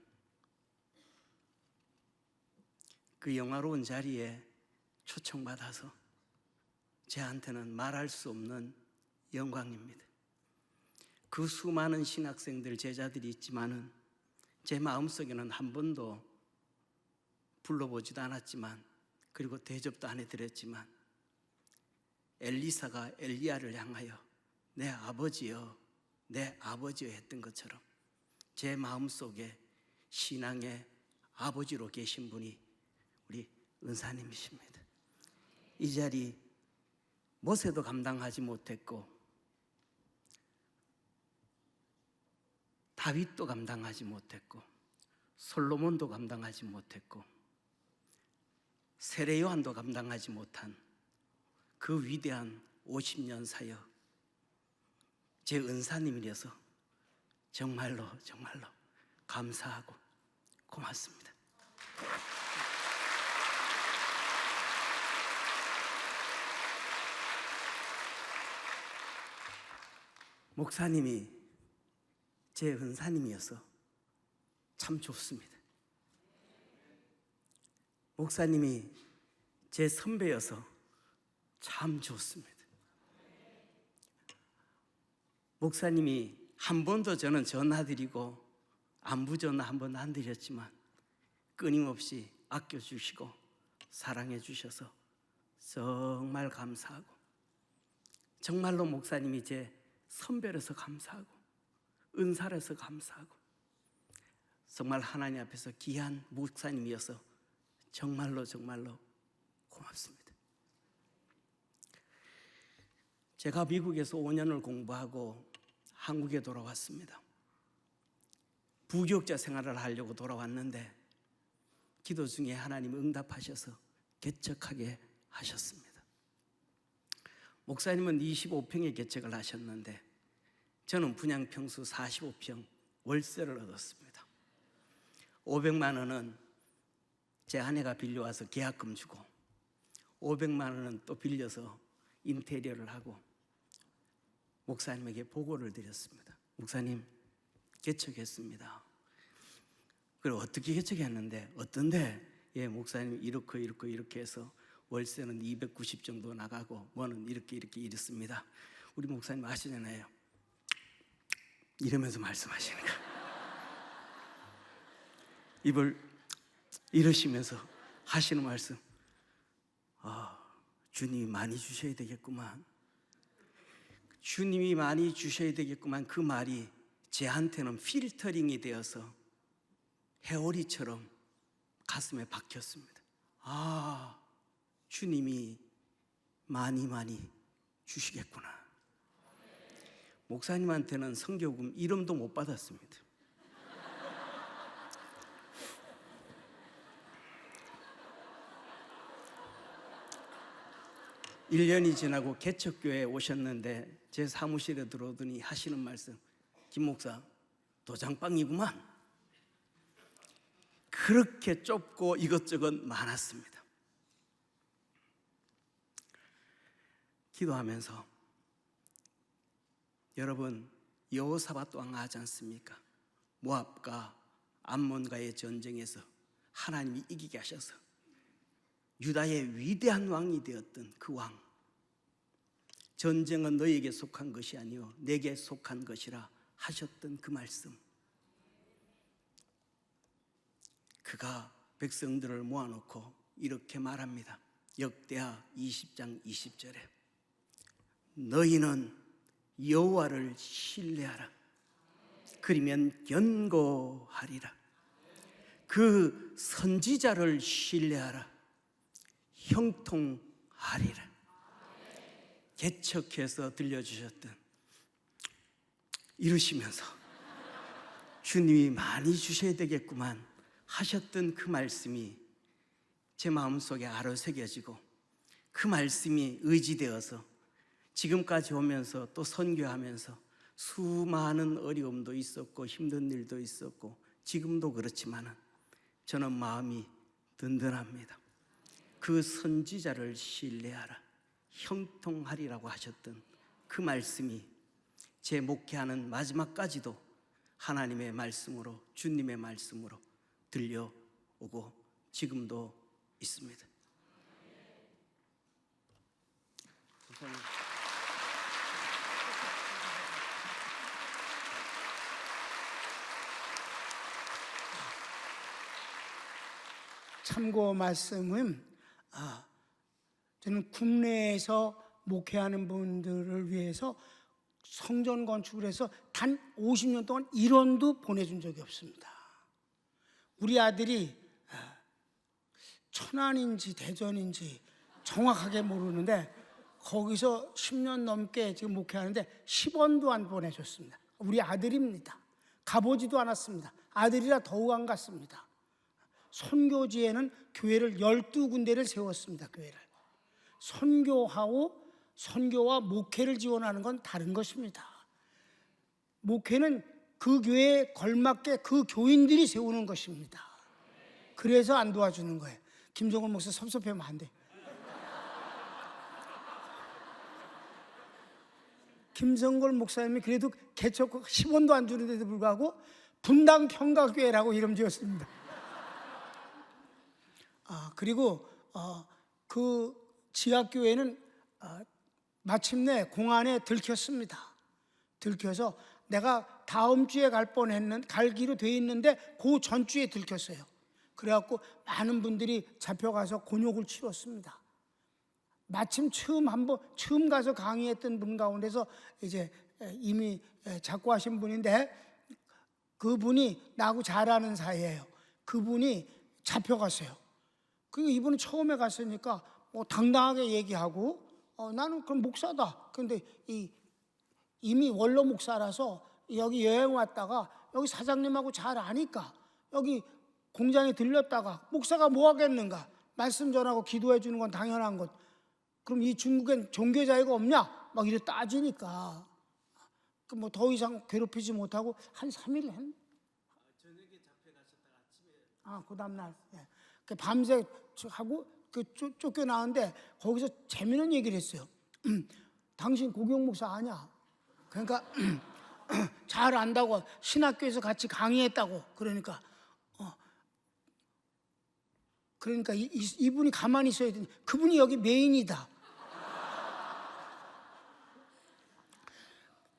그 영화로운 자리에 초청받아서 저한테는 말할 수 없는 영광입니다. 그 수많은 신학생들, 제자들이 있지만은 제 마음속에는 한 번도 불러보지도 않았지만, 그리고 대접도 안 해드렸지만, 엘리사가 엘리야를 향하여 내 아버지여, 내 아버지여 했던 것처럼 제 마음속에 신앙의 아버지로 계신 분이 우리 은사님이십니다. 이 자리 모세도 감당하지 못했고 다윗도 감당하지 못했고 솔로몬도 감당하지 못했고 세례 요한도 감당하지 못한 그 위대한 50년 사역, 제 은사님이라서 정말로 감사하고 고맙습니다. 목사님이 제 은사님이어서 참 좋습니다. 목사님이 제 선배여서 참 좋습니다. 목사님이 한 번도 저는 전화드리고 안부 전화 한 번도 안 드렸지만 끊임없이 아껴주시고 사랑해 주셔서 정말 감사하고, 정말로 목사님이 제 선배로서 감사하고 은사로서 감사하고, 정말 하나님 앞에서 귀한 목사님이어서 정말로 고맙습니다. 제가 미국에서 5년을 공부하고 한국에 돌아왔습니다. 부교육자 생활을 하려고 돌아왔는데 기도 중에 하나님 응답하셔서 개척하게 하셨습니다. 목사님은 25평의 개척을 하셨는데 저는 분양평수 45평 월세를 얻었습니다. 500만 원은 제 아내가 빌려와서 계약금 주고 500만 원은 또 빌려서 인테리어를 하고 목사님에게 보고를 드렸습니다. 목사님, 개척했습니다. 그리고 어떻게 개척했는데 어떤데? 예, 목사님 이렇게 해서 월세는 290 정도 나가고 뭐는 이렇게 이랬습니다. 우리 목사님 아시잖아요. 이러면서 말씀하시는 거. 입을 이러시면서 하시는 말씀. 주님이 많이 주셔야 되겠구만. 주님이 많이 주셔야 되겠구만. 그 말이 제한테는 필터링이 되어서 해오리처럼 가슴에 박혔습니다. 주님이 많이 주시겠구나. 목사님한테는 성교금 이름도 못 받았습니다. (1년이) 지나고 개척교회에 오셨는데 제 사무실에 들어오더니 하시는 말씀, 김 목사 도장방이구만. 그렇게 좁고 이것저것 많았습니다. 기도하면서 여러분, 여호사밧 왕 하지 않습니까? 모압과 암몬과의 전쟁에서 하나님이 이기게 하셔서 유다의 위대한 왕이 되었던 그 왕, 전쟁은 너에게 속한 것이 아니요 내게 속한 것이라 하셨던 그 말씀, 그가 백성들을 모아놓고 이렇게 말합니다. 역대하 20장 20절에 너희는 여호와를 신뢰하라. 그러면 견고하리라. 그 선지자를 신뢰하라. 형통하리라. 개척해서 들려주셨던, 이루시면서 주님이 많이 주셔야 되겠구만 하셨던 그 말씀이 제 마음속에 아로새겨지고, 그 말씀이 의지되어서 지금까지 오면서 또 선교하면서 수많은 어려움도 있었고 힘든 일도 있었고 지금도 그렇지만은 저는 마음이 든든합니다. 그 선지자를 신뢰하라, 형통하리라고 하셨던 그 말씀이 제 목회하는 마지막까지도 하나님의 말씀으로, 주님의 말씀으로 들려오고 지금도 있습니다. 참고 말씀은 저는 국내에서 목회하는 분들을 위해서 성전 건축을 해서 단 50년 동안 1원도 보내준 적이 없습니다. 우리 아들이 천안인지 대전인지 정확하게 모르는데 거기서 10년 넘게 지금 목회하는데 10원도 안 보내줬습니다. 우리 아들입니다. 가보지도 않았습니다. 아들이라 더욱 안 갔습니다. 선교지에는 교회를 12군데를 세웠습니다. 교회를. 선교와 목회를 지원하는 건 다른 것입니다. 목회는 그 교회에 걸맞게 그 교인들이 세우는 것입니다. 그래서 안 도와주는 거예요. 김정은 목사 섭섭해하면 안 돼. 김성걸 목사님이 그래도 개척 10원도 안 주는데도 불구하고 분당 평가교회라고 이름 지었습니다. 그리고 그 지하교회는 마침내 공안에 들켰습니다. 들켜서 내가 다음 주에 갈기로 돼 있는데 그 전주에 들켰어요. 그래갖고 많은 분들이 잡혀가서 곤욕을 치렀습니다. 마침 처음 가서 강의했던 분 가운데서 이제 이미 작고하신 분인데 그분이 나하고 잘 아는 사이예요. 그분이 잡혀갔어요. 그리고 이분은 처음에 갔으니까 당당하게 얘기하고 나는 그럼 목사다. 근데 이미 원로 목사라서 여기 여행 왔다가 여기 사장님하고 잘 아니까 여기 공장에 들렸다가 목사가 뭐 하겠는가? 말씀 전하고 기도해 주는 건 당연한 것. 그럼 이 중국엔 종교 자유가 없냐? 막 이래 따지니까 뭐 더 이상 괴롭히지 못하고 한 3일 했나? 저녁에 잡혀가셨다가 아침에 그 다음날 밤새 하고 쫓겨나는데 거기서 재미있는 얘기를 했어요. 당신 고경 목사 아냐? 그러니까 잘 안다고 신학교에서 같이 강의했다고 그러니까 이분이 가만히 있어야 되니 그분이 여기 메인이다.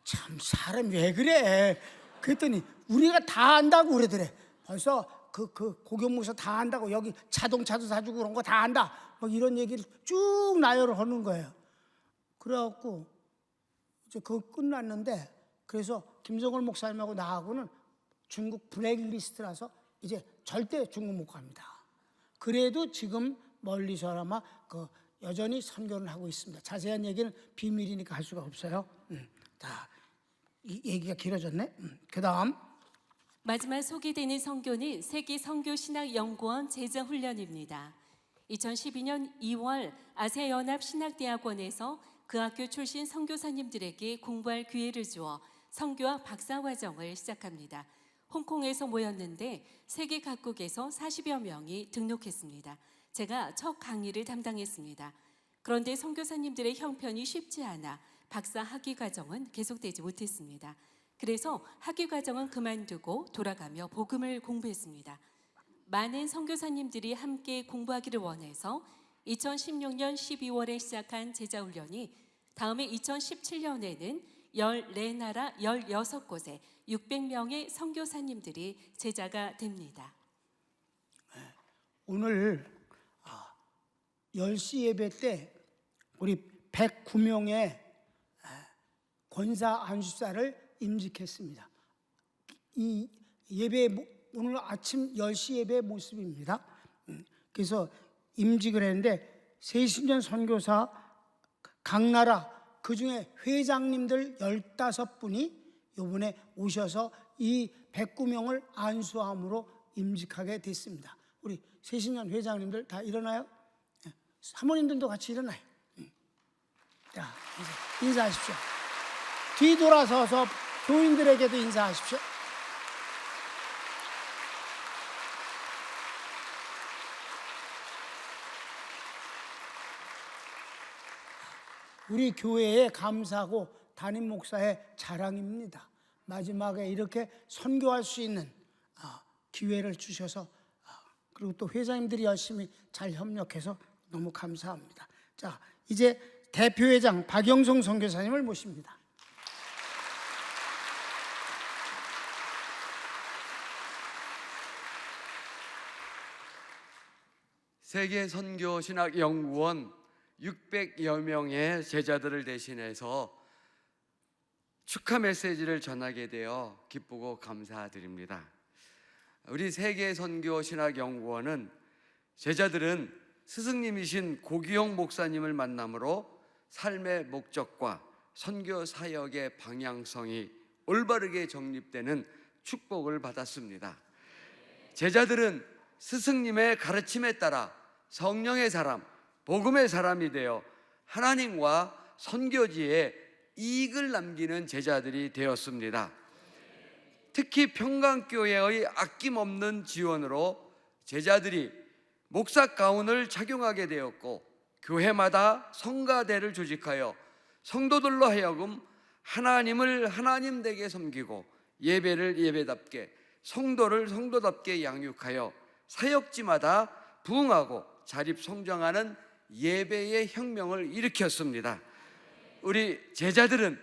참 사람이 왜 그래? 그랬더니 우리가 다 안다고 그러더래. 벌써 그 고경 목사 다 안다고 여기 자동차도 사주고 그런 거 다 안다. 뭐 이런 얘기를 쭉 나열을 하는 거예요. 그래갖고 이제 그거 끝났는데 그래서 김성걸 목사님하고 나하고는 중국 블랙리스트라서 이제 절대 중국 못 갑니다. 그래도 지금 멀리서나마 여전히 선교를 하고 있습니다. 자세한 얘기는 비밀이니까 할 수가 없어요. 자, 이 얘기가 길어졌네. 그다음 마지막 소개되는 선교는 세계 선교신학연구원 제자훈련입니다. 2012년 2월 아세아연합신학대학원에서 그 학교 출신 선교사님들에게 공부할 기회를 주어 선교학 박사과정을 시작합니다. 홍콩에서 모였는데 세계 각국에서 40여 명이 등록했습니다. 제가 첫 강의를 담당했습니다. 그런데 선교사님들의 형편이 쉽지 않아 박사 학위 과정은 계속되지 못했습니다. 그래서 학위 과정은 그만두고 돌아가며 복음을 공부했습니다. 많은 선교사님들이 함께 공부하기를 원해서 2016년 12월에 시작한 제자훈련이 다음해 2017년에는 14나라 16곳에 600명의 선교사님들이 제자가 됩니다. 오늘 10시 예배 때 우리 109명의 권사 안수사를 임직했습니다. 이 오늘 아침 10시 예배의 모습입니다. 그래서 임직을 했는데 세신년 선교사 각 나라 그중에 회장님들 15분이 이번에 오셔서 이 109명을 안수함으로 임직하게 됐습니다. 우리 세신년 회장님들 다 일어나요? 사모님들도 같이 일어나요. 자, 이제 인사하십시오. 뒤돌아서서 교인들에게도 인사하십시오. 우리 교회에 감사하고 담임 목사의 자랑입니다. 마지막에 이렇게 선교할 수 있는 기회를 주셔서 그리고 또 회장님들이 열심히 잘 협력해서 너무 감사합니다. 자, 이제 대표회장 박영성 선교사님을 모십니다. 세계선교신학연구원 600여 명의 제자들을 대신해서 축하 메시지를 전하게 되어 기쁘고 감사드립니다. 우리 세계선교신학연구원은 제자들은 스승님이신 고기영 목사님을 만남으로 삶의 목적과 선교 사역의 방향성이 올바르게 정립되는 축복을 받았습니다. 제자들은 스승님의 가르침에 따라 성령의 사람, 복음의 사람이 되어 하나님과 선교지에 이익을 남기는 제자들이 되었습니다. 특히 평강교회의 아낌없는 지원으로 제자들이 목사 가운을 착용하게 되었고, 교회마다 성가대를 조직하여 성도들로 하여금 하나님을 하나님되게 섬기고 예배를 예배답게, 성도를 성도답게 양육하여 사역지마다 부흥하고 자립 성장하는 예배의 혁명을 일으켰습니다. 우리 제자들은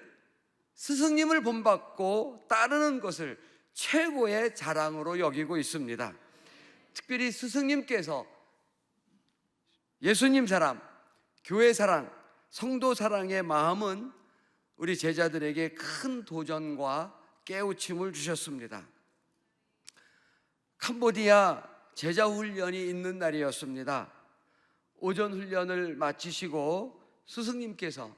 스승님을 본받고 따르는 것을 최고의 자랑으로 여기고 있습니다. 특별히 스승님께서 예수님 사랑, 교회 사랑, 성도 사랑의 마음은 우리 제자들에게 큰 도전과 깨우침을 주셨습니다. 캄보디아 제자 훈련이 있는 날이었습니다. 오전 훈련을 마치시고 스승님께서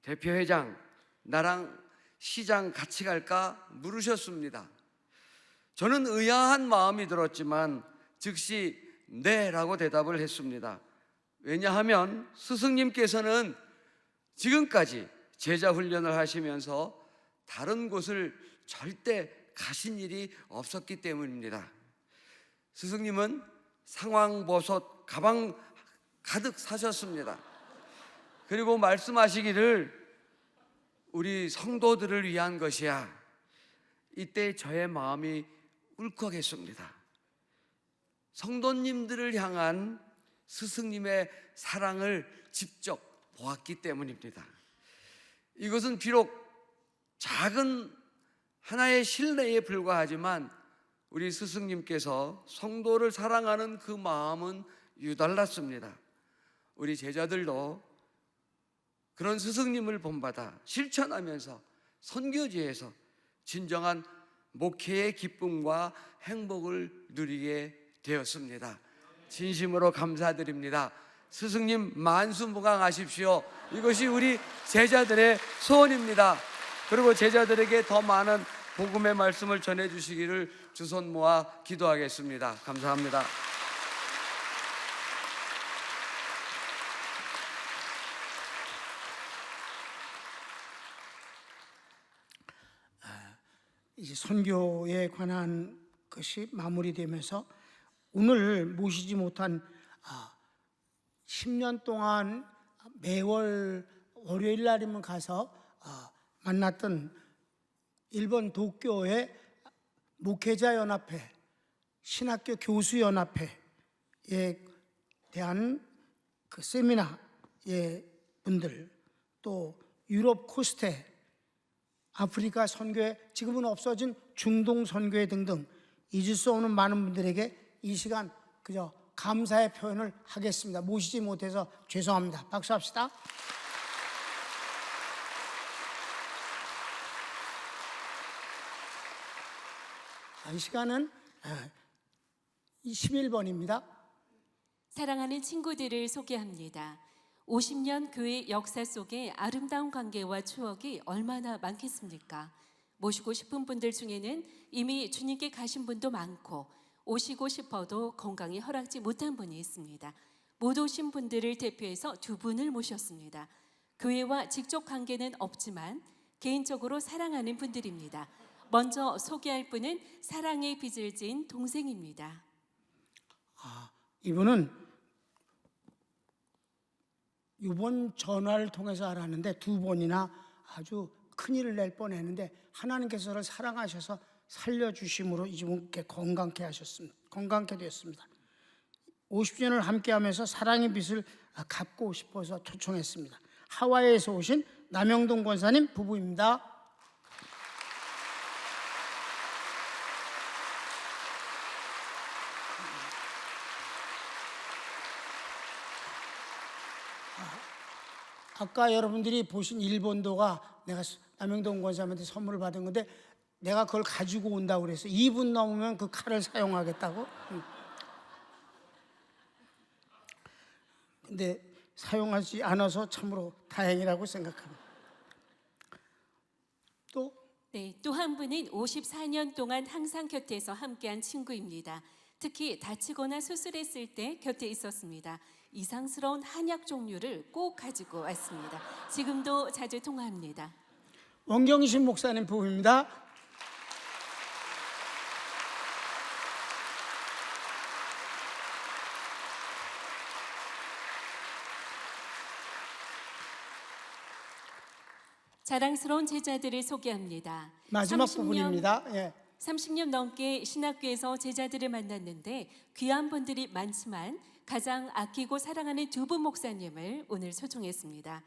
대표회장, 나랑 시장 같이 갈까 물으셨습니다. 저는 의아한 마음이 들었지만 즉시 네라고 대답을 했습니다. 왜냐하면 스승님께서는 지금까지 제자 훈련을 하시면서 다른 곳을 절대 가신 일이 없었기 때문입니다. 스승님은 상황버섯 가방 가득 사셨습니다. 그리고 말씀하시기를 우리 성도들을 위한 것이야. 이때 저의 마음이 울컥했습니다. 성도님들을 향한 스승님의 사랑을 직접 보았기 때문입니다. 이것은 비록 작은 하나의 신뢰에 불과하지만 우리 스승님께서 성도를 사랑하는 그 마음은 유달랐습니다. 우리 제자들도 그런 스승님을 본받아 실천하면서 선교지에서 진정한 목회의 기쁨과 행복을 누리게 되었습니다. 진심으로 감사드립니다. 스승님 만수무강하십시오. 이것이 우리 제자들의 소원입니다. 그리고 제자들에게 더 많은 복음의 말씀을 전해주시기를 두 손 모아 기도하겠습니다. 감사합니다. 이제 선교에 관한 것이 마무리되면서 오늘 모시지 못한 10년 동안 매월 월요일 날이면 가서 만났던 일본 도쿄의 목회자연합회, 신학교 교수연합회에 대한 그 세미나의 분들, 또 유럽 코스트, 아프리카 선교회, 지금은 없어진 중동 선교회 등등 잊을 수 없는 많은 분들에게 이 시간 그저 감사의 표현을 하겠습니다. 모시지 못해서 죄송합니다. 박수합시다. 이 시간은 11번입니다. 사랑하는 친구들을 소개합니다. 50년 교회 역사 속에 아름다운 관계와 추억이 얼마나 많겠습니까? 모시고 싶은 분들 중에는 이미 주님께 가신 분도 많고 오시고 싶어도 건강이 허락지 못한 분이 있습니다. 못 오신 분들을 대표해서 두 분을 모셨습니다. 교회와 직접 관계는 없지만 개인적으로 사랑하는 분들입니다. 먼저 소개할 분은 사랑의 빚을 진 동생입니다. 이분은 이번 전화를 통해서 알았는데 두 번이나 아주 큰일을 낼 뻔했는데 하나님께서 저를 사랑하셔서 살려주심으로 이분께 건강케 하셨습니다. 건강케 되었습니다. 50년을 함께하면서 사랑의 빚을 갚고 싶어서 초청했습니다. 하와이에서 오신 남영동 권사님 부부입니다. 아까 여러분들이 보신 일본도가 내가 남영동 권사님한테 선물을 받은 건데 내가 그걸 가지고 온다고 그래서 2분 넘으면 그 칼을 사용하겠다고. 근데 사용하지 않아서 참으로 다행이라고 생각합니다. 또 한 분은 54년 동안 항상 곁에서 함께한 친구입니다. 특히 다치거나 수술했을 때 곁에 있었습니다. 이상스러운 한약 종류를 꼭 가지고 왔습니다. 지금도 자주 통화합니다. 원경신 목사님 부부입니다. 자랑스러운 제자들을 소개합니다. 마지막 부분입니다. 예. 30년 넘게 신학교에서 제자들을 만났는데 귀한 분들이 많지만 가장 아끼고 사랑하는 두 분 목사님을 오늘 초청했습니다.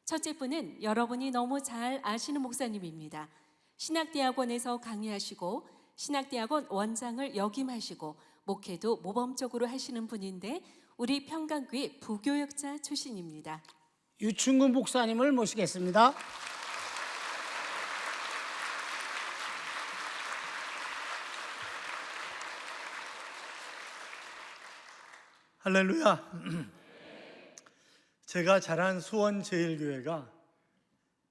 첫째 분은 여러분이 너무 잘 아시는 목사님입니다. 신학대학원에서 강의하시고 신학대학원 원장을 역임하시고 목회도 모범적으로 하시는 분인데 우리 평강교회 부교역자 출신입니다. 유충근 목사님을 모시겠습니다. 할렐루야. 제가 자란 수원제일교회가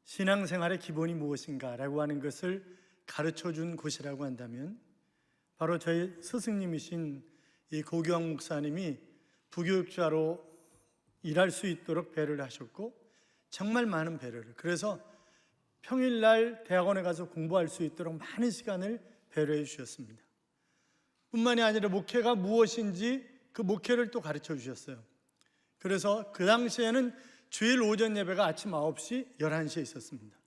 신앙생활의 기본이 무엇인가라고 하는 것을 가르쳐준 곳이라고 한다면 바로 저희 스승님이신 이 고교왕 목사님이 부교육자로 일할 수 있도록 배려를 하셨고 정말 많은 배려를, 그래서 평일날 대학원에 가서 공부할 수 있도록 많은 시간을 배려해 주셨습니다. 뿐만이 아니라 목회가 무엇인지 그 목회를 또 가르쳐 주셨어요. 그래서 그 당시에는 주일 오전 예배가 아침 9시, 11시에 있었습니다.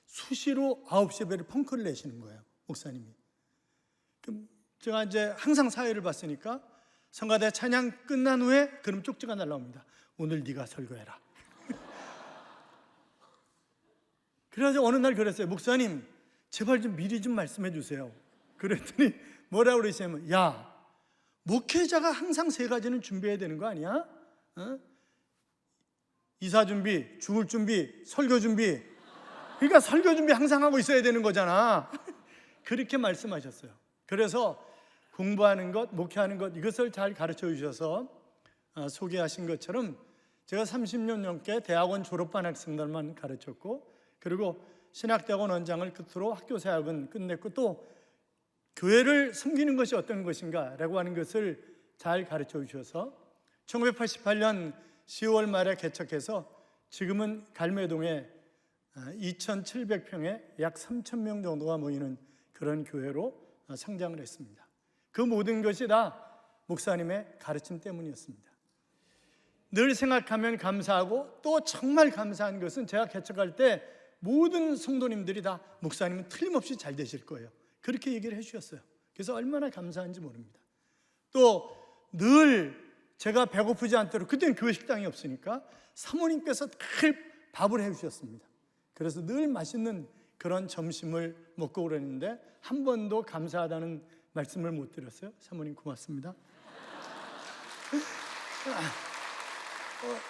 수시로 9시 예배를 펑크를 내시는 거예요, 목사님이. 그럼 제가 이제 항상 사회를 봤으니까 성가대 찬양 끝난 후에 그럼 쪽지가 날라옵니다. 오늘 네가 설교해라. 그래서 어느 날 그랬어요. 목사님, 제발 좀 미리 좀 말씀해 주세요. 그랬더니 뭐라고 그러시냐면, 야, 목회자가 항상 3가지는 준비해야 되는 거 아니야? 이사 준비, 죽을 준비, 설교 준비. 그러니까 설교 준비 항상 하고 있어야 되는 거잖아. 그렇게 말씀하셨어요. 그래서 공부하는 것, 목회하는 것, 이것을 잘 가르쳐 주셔서 소개하신 것처럼 제가 30년 넘게 대학원 졸업반 학생들만 가르쳤고, 그리고 신학대학원 원장을 끝으로 학교사역은 끝냈고, 또 교회를 섬기는 것이 어떤 것인가 라고 하는 것을 잘 가르쳐 주셔서 1988년 10월 말에 개척해서 지금은 갈매동에 2,700평에 약 3,000명 정도가 모이는 그런 교회로 성장을 했습니다. 그 모든 것이 다 목사님의 가르침 때문이었습니다. 늘 생각하면 감사하고, 또 정말 감사한 것은 제가 개척할 때 모든 성도님들이 다 목사님은 틀림없이 잘 되실 거예요, 그렇게 얘기를 해주셨어요. 그래서 얼마나 감사한지 모릅니다. 또 늘 제가 배고프지 않도록, 그때는 교회 식당이 없으니까 사모님께서 늘 밥을 해주셨습니다. 그래서 늘 맛있는 그런 점심을 먹고 그랬는데 한 번도 감사하다는 말씀을 못 드렸어요. 사모님 고맙습니다.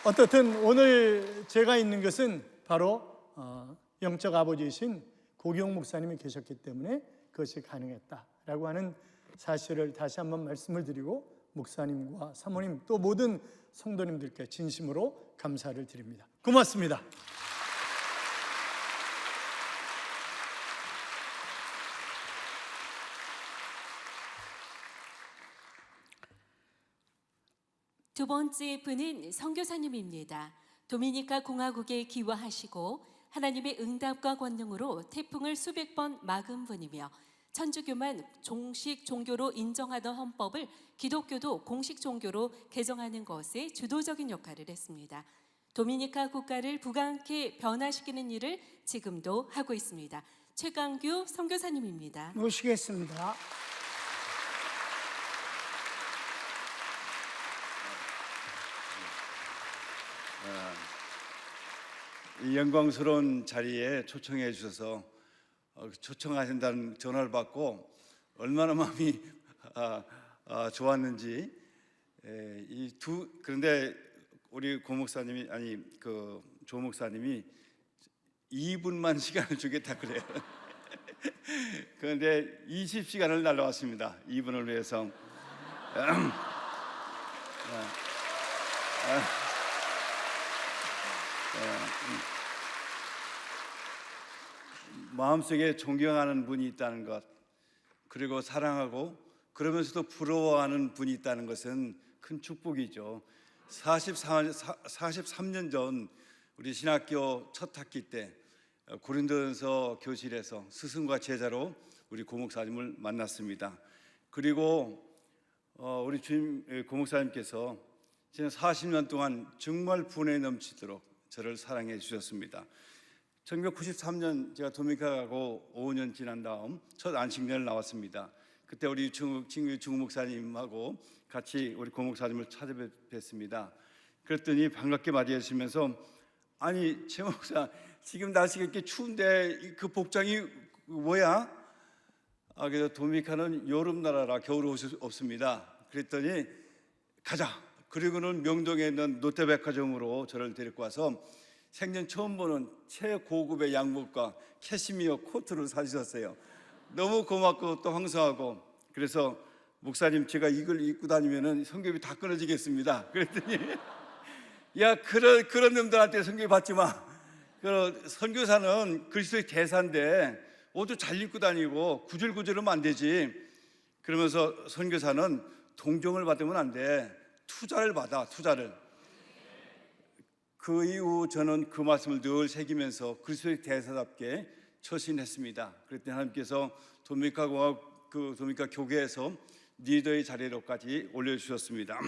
어떻든 오늘 제가 있는 것은 바로 영적 아버지이신 고기용 목사님이 계셨기 때문에 그것이 가능했다라고 하는 사실을 다시 한번 말씀을 드리고 목사님과 사모님 또 모든 성도님들께 진심으로 감사를 드립니다. 고맙습니다. 두 번째 분은 선교사님입니다. 도미니카 공화국에 귀화하시고 하나님의 응답과 권능으로 태풍을 수백 번 막은 분이며 천주교만 종식 종교로 인정하던 헌법을 기독교도 공식 종교로 개정하는 것에 주도적인 역할을 했습니다. 도미니카 국가를 부강케 변화시키는 일을 지금도 하고 있습니다. 최강규 선교사님입니다. 모시겠습니다. 이 영광스러운 자리에 초청해 주셔서 초청하신다는 전화를 받고 얼마나 마음이 좋았는지. 그런데 우리 고 목사님이 조 목사님이 2분만 시간을 주겠다 그래요. 그런데 20시간을 날라왔습니다. 2분을 위해서. 마음속에 존경하는 분이 있다는 것, 그리고 사랑하고 그러면서도 부러워하는 분이 있다는 것은 큰 축복이죠. 43년 전 우리 신학교 첫 학기 때 고린도전서 교실에서 스승과 제자로 우리 고 목사님을 만났습니다. 그리고 우리 주임 고 목사님께서 지난 40년 동안 정말 분에 넘치도록 저를 사랑해 주셨습니다. 1993년 제가 도미니카 가고 5년 지난 다음 첫 안식년을 나왔습니다. 그때 우리 중 목사님하고 같이 우리 고 목사님을 찾아뵀습니다. 그랬더니 반갑게 맞이해 주시면서 아니 최 목사 지금 날씨가 이렇게 추운데 그 복장이 뭐야? 그래서 도미니카는 여름 나라라 겨울 옷이 없습니다. 그랬더니 가자. 그리고는 명동에 있는 롯데백화점으로 저를 데리고 와서 생전 처음 보는 최고급의 양복과 캐시미어 코트를 사주셨어요. 너무 고맙고 또 황송하고. 그래서 목사님 제가 이걸 입고 다니면은 성경이 다 끊어지겠습니다. 그랬더니 야 그런 놈들한테 성경 받지 마. 그 선교사는 그리스도의 대사인데 옷도 잘 입고 다니고 구질구질하면 안 되지. 그러면서 선교사는 동정을 받으면 안 돼. 투자를 받아. 투자를. 그 이후 저는 그 말씀을 늘 새기면서 그리스도의 대사답게 처신했습니다. 그랬더니 하나님께서 도미니카 교회에서 리더의 자리로까지 올려주셨습니다.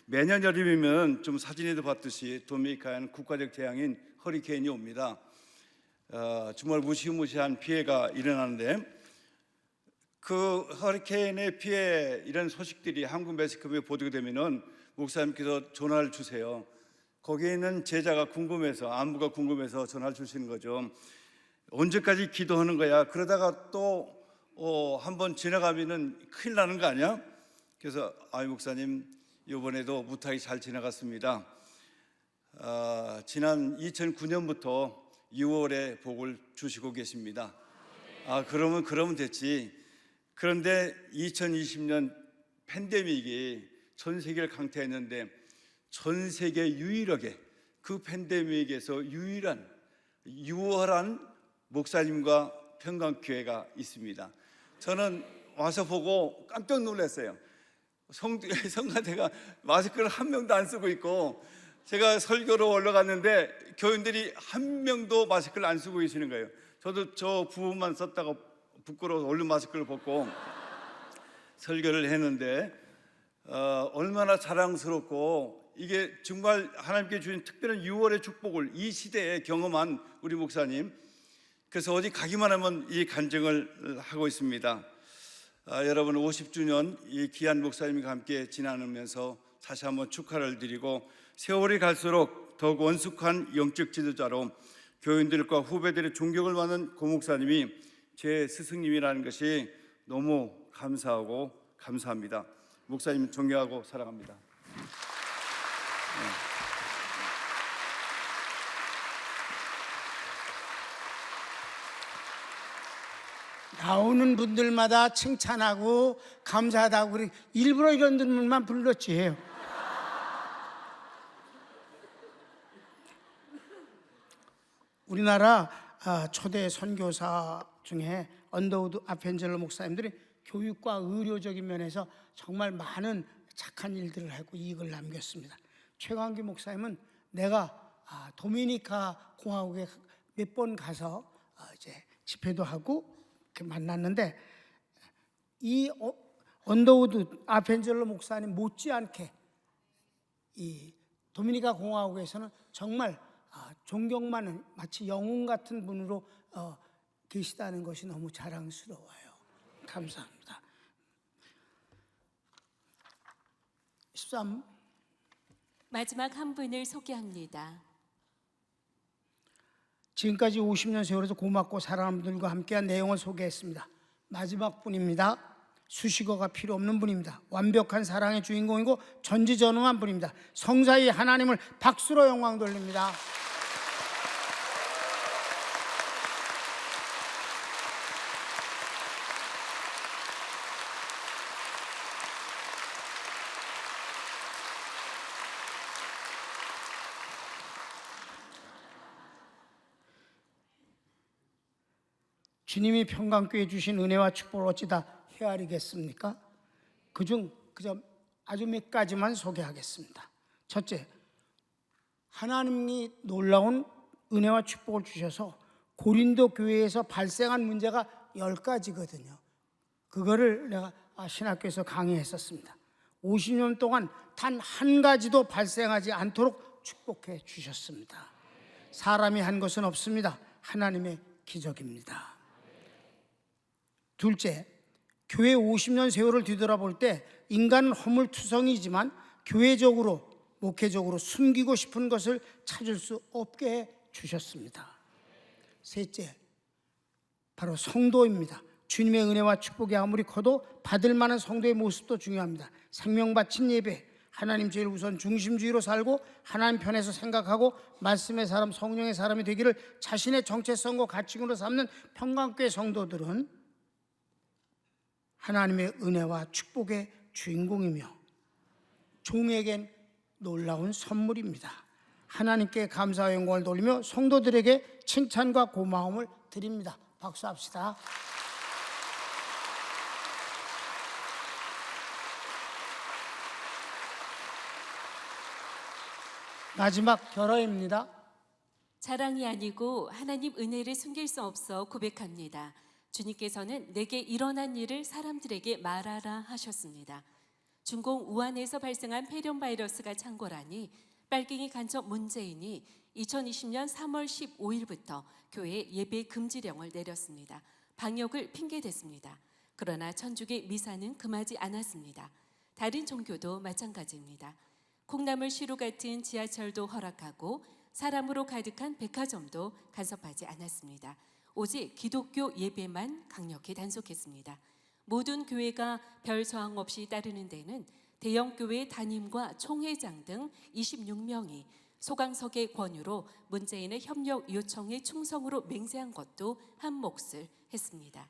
매년 여름이면 좀 사진에도 봤듯이 도미니카에는 국가적 재앙인 허리케인이 옵니다. 정말 무시무시한 피해가 일어나는데 그 허리케인의 피해 이런 소식들이 한국 매스컴에 보도가 되면은 목사님께서 전화를 주세요. 거기에 있는 제자가 궁금해서 안부가 궁금해서 전화를 주시는 거죠. 언제까지 기도하는 거야? 그러다가 또 한번 지나가면은 큰일 나는 거 아니야? 그래서 아이 목사님 이번에도 무탈이 잘 지나갔습니다. 지난 2009년부터 6월에 복을 주시고 계십니다. 그러면 됐지. 그런데 2020년 팬데믹이 전 세계를 강타했는데 전 세계 유일하게 그 팬데믹에서 유일한 목사님과 평강교회가 있습니다. 저는 와서 보고 깜짝 놀랐어요. 성가대가 마스크를 한 명도 안 쓰고 있고 제가 설교로 올라갔는데 교인들이 한 명도 마스크를 안 쓰고 계시는 거예요. 저도 저 부분만 썼다가 부끄러워서 얼른 마스크를 벗고 설교를 했는데 얼마나 자랑스럽고 이게 정말 하나님께 주신 특별한 6월의 축복을 이 시대에 경험한 우리 목사님. 그래서 어디 가기만 하면 이 간증을 하고 있습니다. 여러분 50주년 이 귀한 목사님과 함께 지나면서 다시 한번 축하를 드리고 세월이 갈수록 더욱 원숙한 영적 지도자로 교인들과 후배들의 존경을 받는 고 목사님이 제 스승님이라는 것이 너무 감사하고 감사합니다. 목사님 존경하고 사랑합니다. 나오는 분들마다 칭찬하고 감사하다고 그래. 일부러 이런 분만 불렀지 해요. 우리나라 초대 선교사 중에 언더우드 아펜젤러 목사님들이 교육과 의료적인 면에서 정말 많은 착한 일들을 하고 이익을 남겼습니다. 최광기 목사님은 내가 도미니카 공화국에 몇 번 가서 이제 집회도 하고 이렇게 만났는데 이 언더우드 아펜젤러 목사님 못지않게 이 도미니카 공화국에서는 정말 존경만은 마치 영웅 같은 분으로 계시다는 것이 너무 자랑스러워요. 감사합니다. 13. 마지막 한 분을 소개합니다. 지금까지 50년 세월에서 고맙고 사랑하는 분들과 함께한 내용을 소개했습니다. 마지막 분입니다. 수식어가 필요 없는 분입니다. 완벽한 사랑의 주인공이고 전지전능한 분입니다. 성사의 하나님을 박수로 영광 돌립니다. 주님이 평강교회 주신 은혜와 축복을 어찌다 헤아리겠습니까? 그중 그저 아주 몇 가지만 소개하겠습니다. 첫째, 하나님이 놀라운 은혜와 축복을 주셔서 고린도 교회에서 발생한 문제가 10가지거든요. 그거를 내가 신학교에서 강의했었습니다. 50년 동안 단 한 가지도 발생하지 않도록 축복해 주셨습니다. 사람이 한 것은 없습니다. 하나님의 기적입니다. 둘째, 교회 50년 세월을 뒤돌아볼 때 인간은 허물투성이지만 교회적으로, 목회적으로 숨기고 싶은 것을 찾을 수 없게 해 주셨습니다. 셋째, 바로 성도입니다. 주님의 은혜와 축복이 아무리 커도 받을 만한 성도의 모습도 중요합니다. 생명 바친 예배, 하나님 제일 우선 중심주의로 살고 하나님 편에서 생각하고 말씀의 사람, 성령의 사람이 되기를 자신의 정체성과 가치관으로 삼는 평강교회 성도들은 하나님의 은혜와 축복의 주인공이며 종에겐 놀라운 선물입니다. 하나님께 감사와 영광을 돌리며 성도들에게 칭찬과 고마움을 드립니다. 박수합시다. 마지막 결어입니다. 자랑이 아니고 하나님 은혜를 숨길 수 없어 고백합니다. 주님께서는 내게 일어난 일을 사람들에게 말하라 하셨습니다. 중공 우한에서 발생한 폐렴 바이러스가 창궐하니 빨갱이 간첩 문재인이 2020년 3월 15일부터 교회에 예배 금지령을 내렸습니다. 방역을 핑계댔습니다. 그러나 천주교 미사는 금하지 않았습니다. 다른 종교도 마찬가지입니다. 콩나물 시루 같은 지하철도 허락하고 사람으로 가득한 백화점도 간섭하지 않았습니다. 오직 기독교 예배만 강력히 단속했습니다. 모든 교회가 별 저항 없이 따르는 데는 대형 교회 담임과 총회장 등 26명이 소강석의 권유로 문재인의 협력 요청에 충성으로 맹세한 것도 한 몫을 했습니다.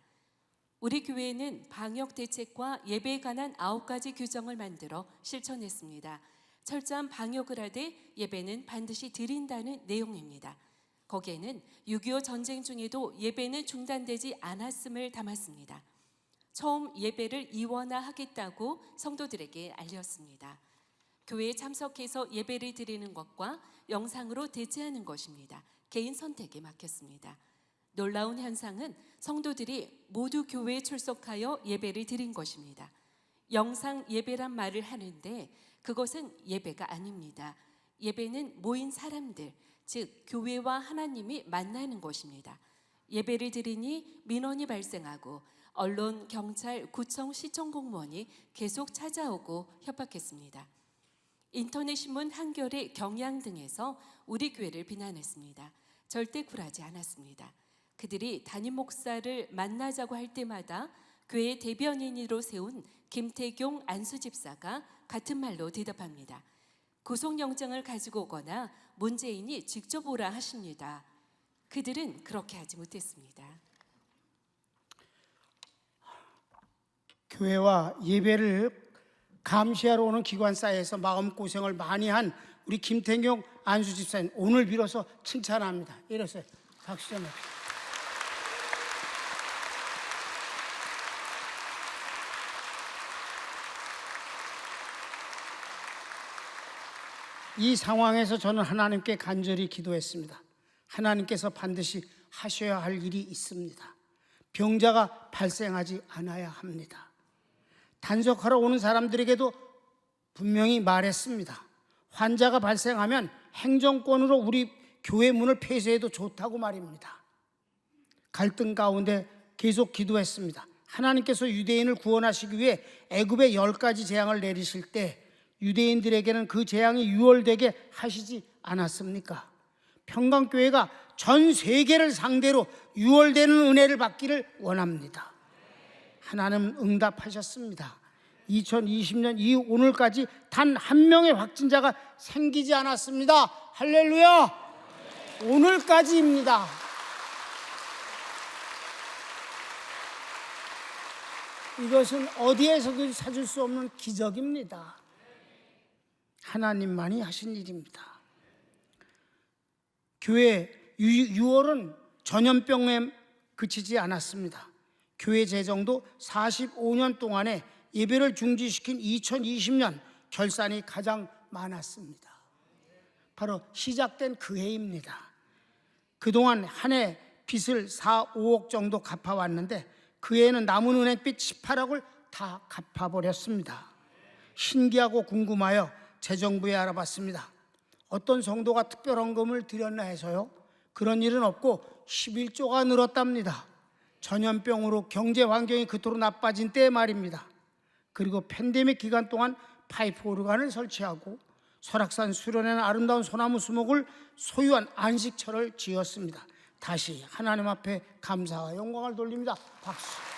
우리 교회는 방역 대책과 예배에 관한 9가지 규정을 만들어 실천했습니다. 철저한 방역을 하되 예배는 반드시 드린다는 내용입니다. 거기에는 6.25 전쟁 중에도 예배는 중단되지 않았음을 담았습니다. 처음 예배를 이원화하겠다고 성도들에게 알렸습니다. 교회에 참석해서 예배를 드리는 것과 영상으로 대체하는 것입니다. 개인 선택에 맡겼습니다. 놀라운 현상은 성도들이 모두 교회에 출석하여 예배를 드린 것입니다. 영상 예배란 말을 하는데 그것은 예배가 아닙니다. 예배는 모인 사람들, 즉 교회와 하나님이 만나는 것입니다. 예배를 드리니 민원이 발생하고 언론, 경찰, 구청, 시청 공무원이 계속 찾아오고 협박했습니다. 인터넷 신문 한겨레, 경향 등에서 우리 교회를 비난했습니다. 절대 굴하지 않았습니다. 그들이 담임 목사를 만나자고 할 때마다 교회 대변인으로 세운 김태경 안수집사가 같은 말로 대답합니다. 구속영장을 가지고 오거나 문재인이 직접 오라 하십니다. 그들은 그렇게 하지 못했습니다. 교회와 예배를 감시하러 오는 기관사에서 마음고생을 많이 한 우리 김태경 안수집사님 오늘 빌어서 칭찬합니다. 이랬어요. 박수 좀 해주세요. 이 상황에서 저는 하나님께 간절히 기도했습니다. 하나님께서 반드시 하셔야 할 일이 있습니다. 병자가 발생하지 않아야 합니다. 단속하러 오는 사람들에게도 분명히 말했습니다. 환자가 발생하면 행정권으로 우리 교회 문을 폐쇄해도 좋다고 말입니다. 갈등 가운데 계속 기도했습니다. 하나님께서 유대인을 구원하시기 위해 애굽에 10가지 재앙을 내리실 때 유대인들에게는 그 재앙이 유월되게 하시지 않았습니까? 평강교회가 전 세계를 상대로 유월되는 은혜를 받기를 원합니다. 하나님 응답하셨습니다. 2020년 이 오늘까지 단 한 명의 확진자가 생기지 않았습니다. 할렐루야! 오늘까지입니다. 이것은 어디에서도 찾을 수 없는 기적입니다. 하나님만이 하신 일입니다. 교회 유월은 전염병에 그치지 않았습니다. 교회 재정도 45년 동안에 예배를 중지시킨 2020년 결산이 가장 많았습니다. 바로 시작된 그 해입니다. 그동안 한 해 빚을 4, 5억 정도 갚아왔는데 그 해에는 남은 은행빚 18억을 다 갚아버렸습니다. 신기하고 궁금하여 재정부에 알아봤습니다. 어떤 성도가 특별헌금을 드렸나 해서요. 그런 일은 없고 11조가 늘었답니다. 전염병으로 경제 환경이 그토록 나빠진 때 말입니다. 그리고 팬데믹 기간 동안 파이프 오르간을 설치하고 설악산 수련회는 아름다운 소나무 수목을 소유한 안식처를 지었습니다. 다시 하나님 앞에 감사와 영광을 돌립니다. 박수.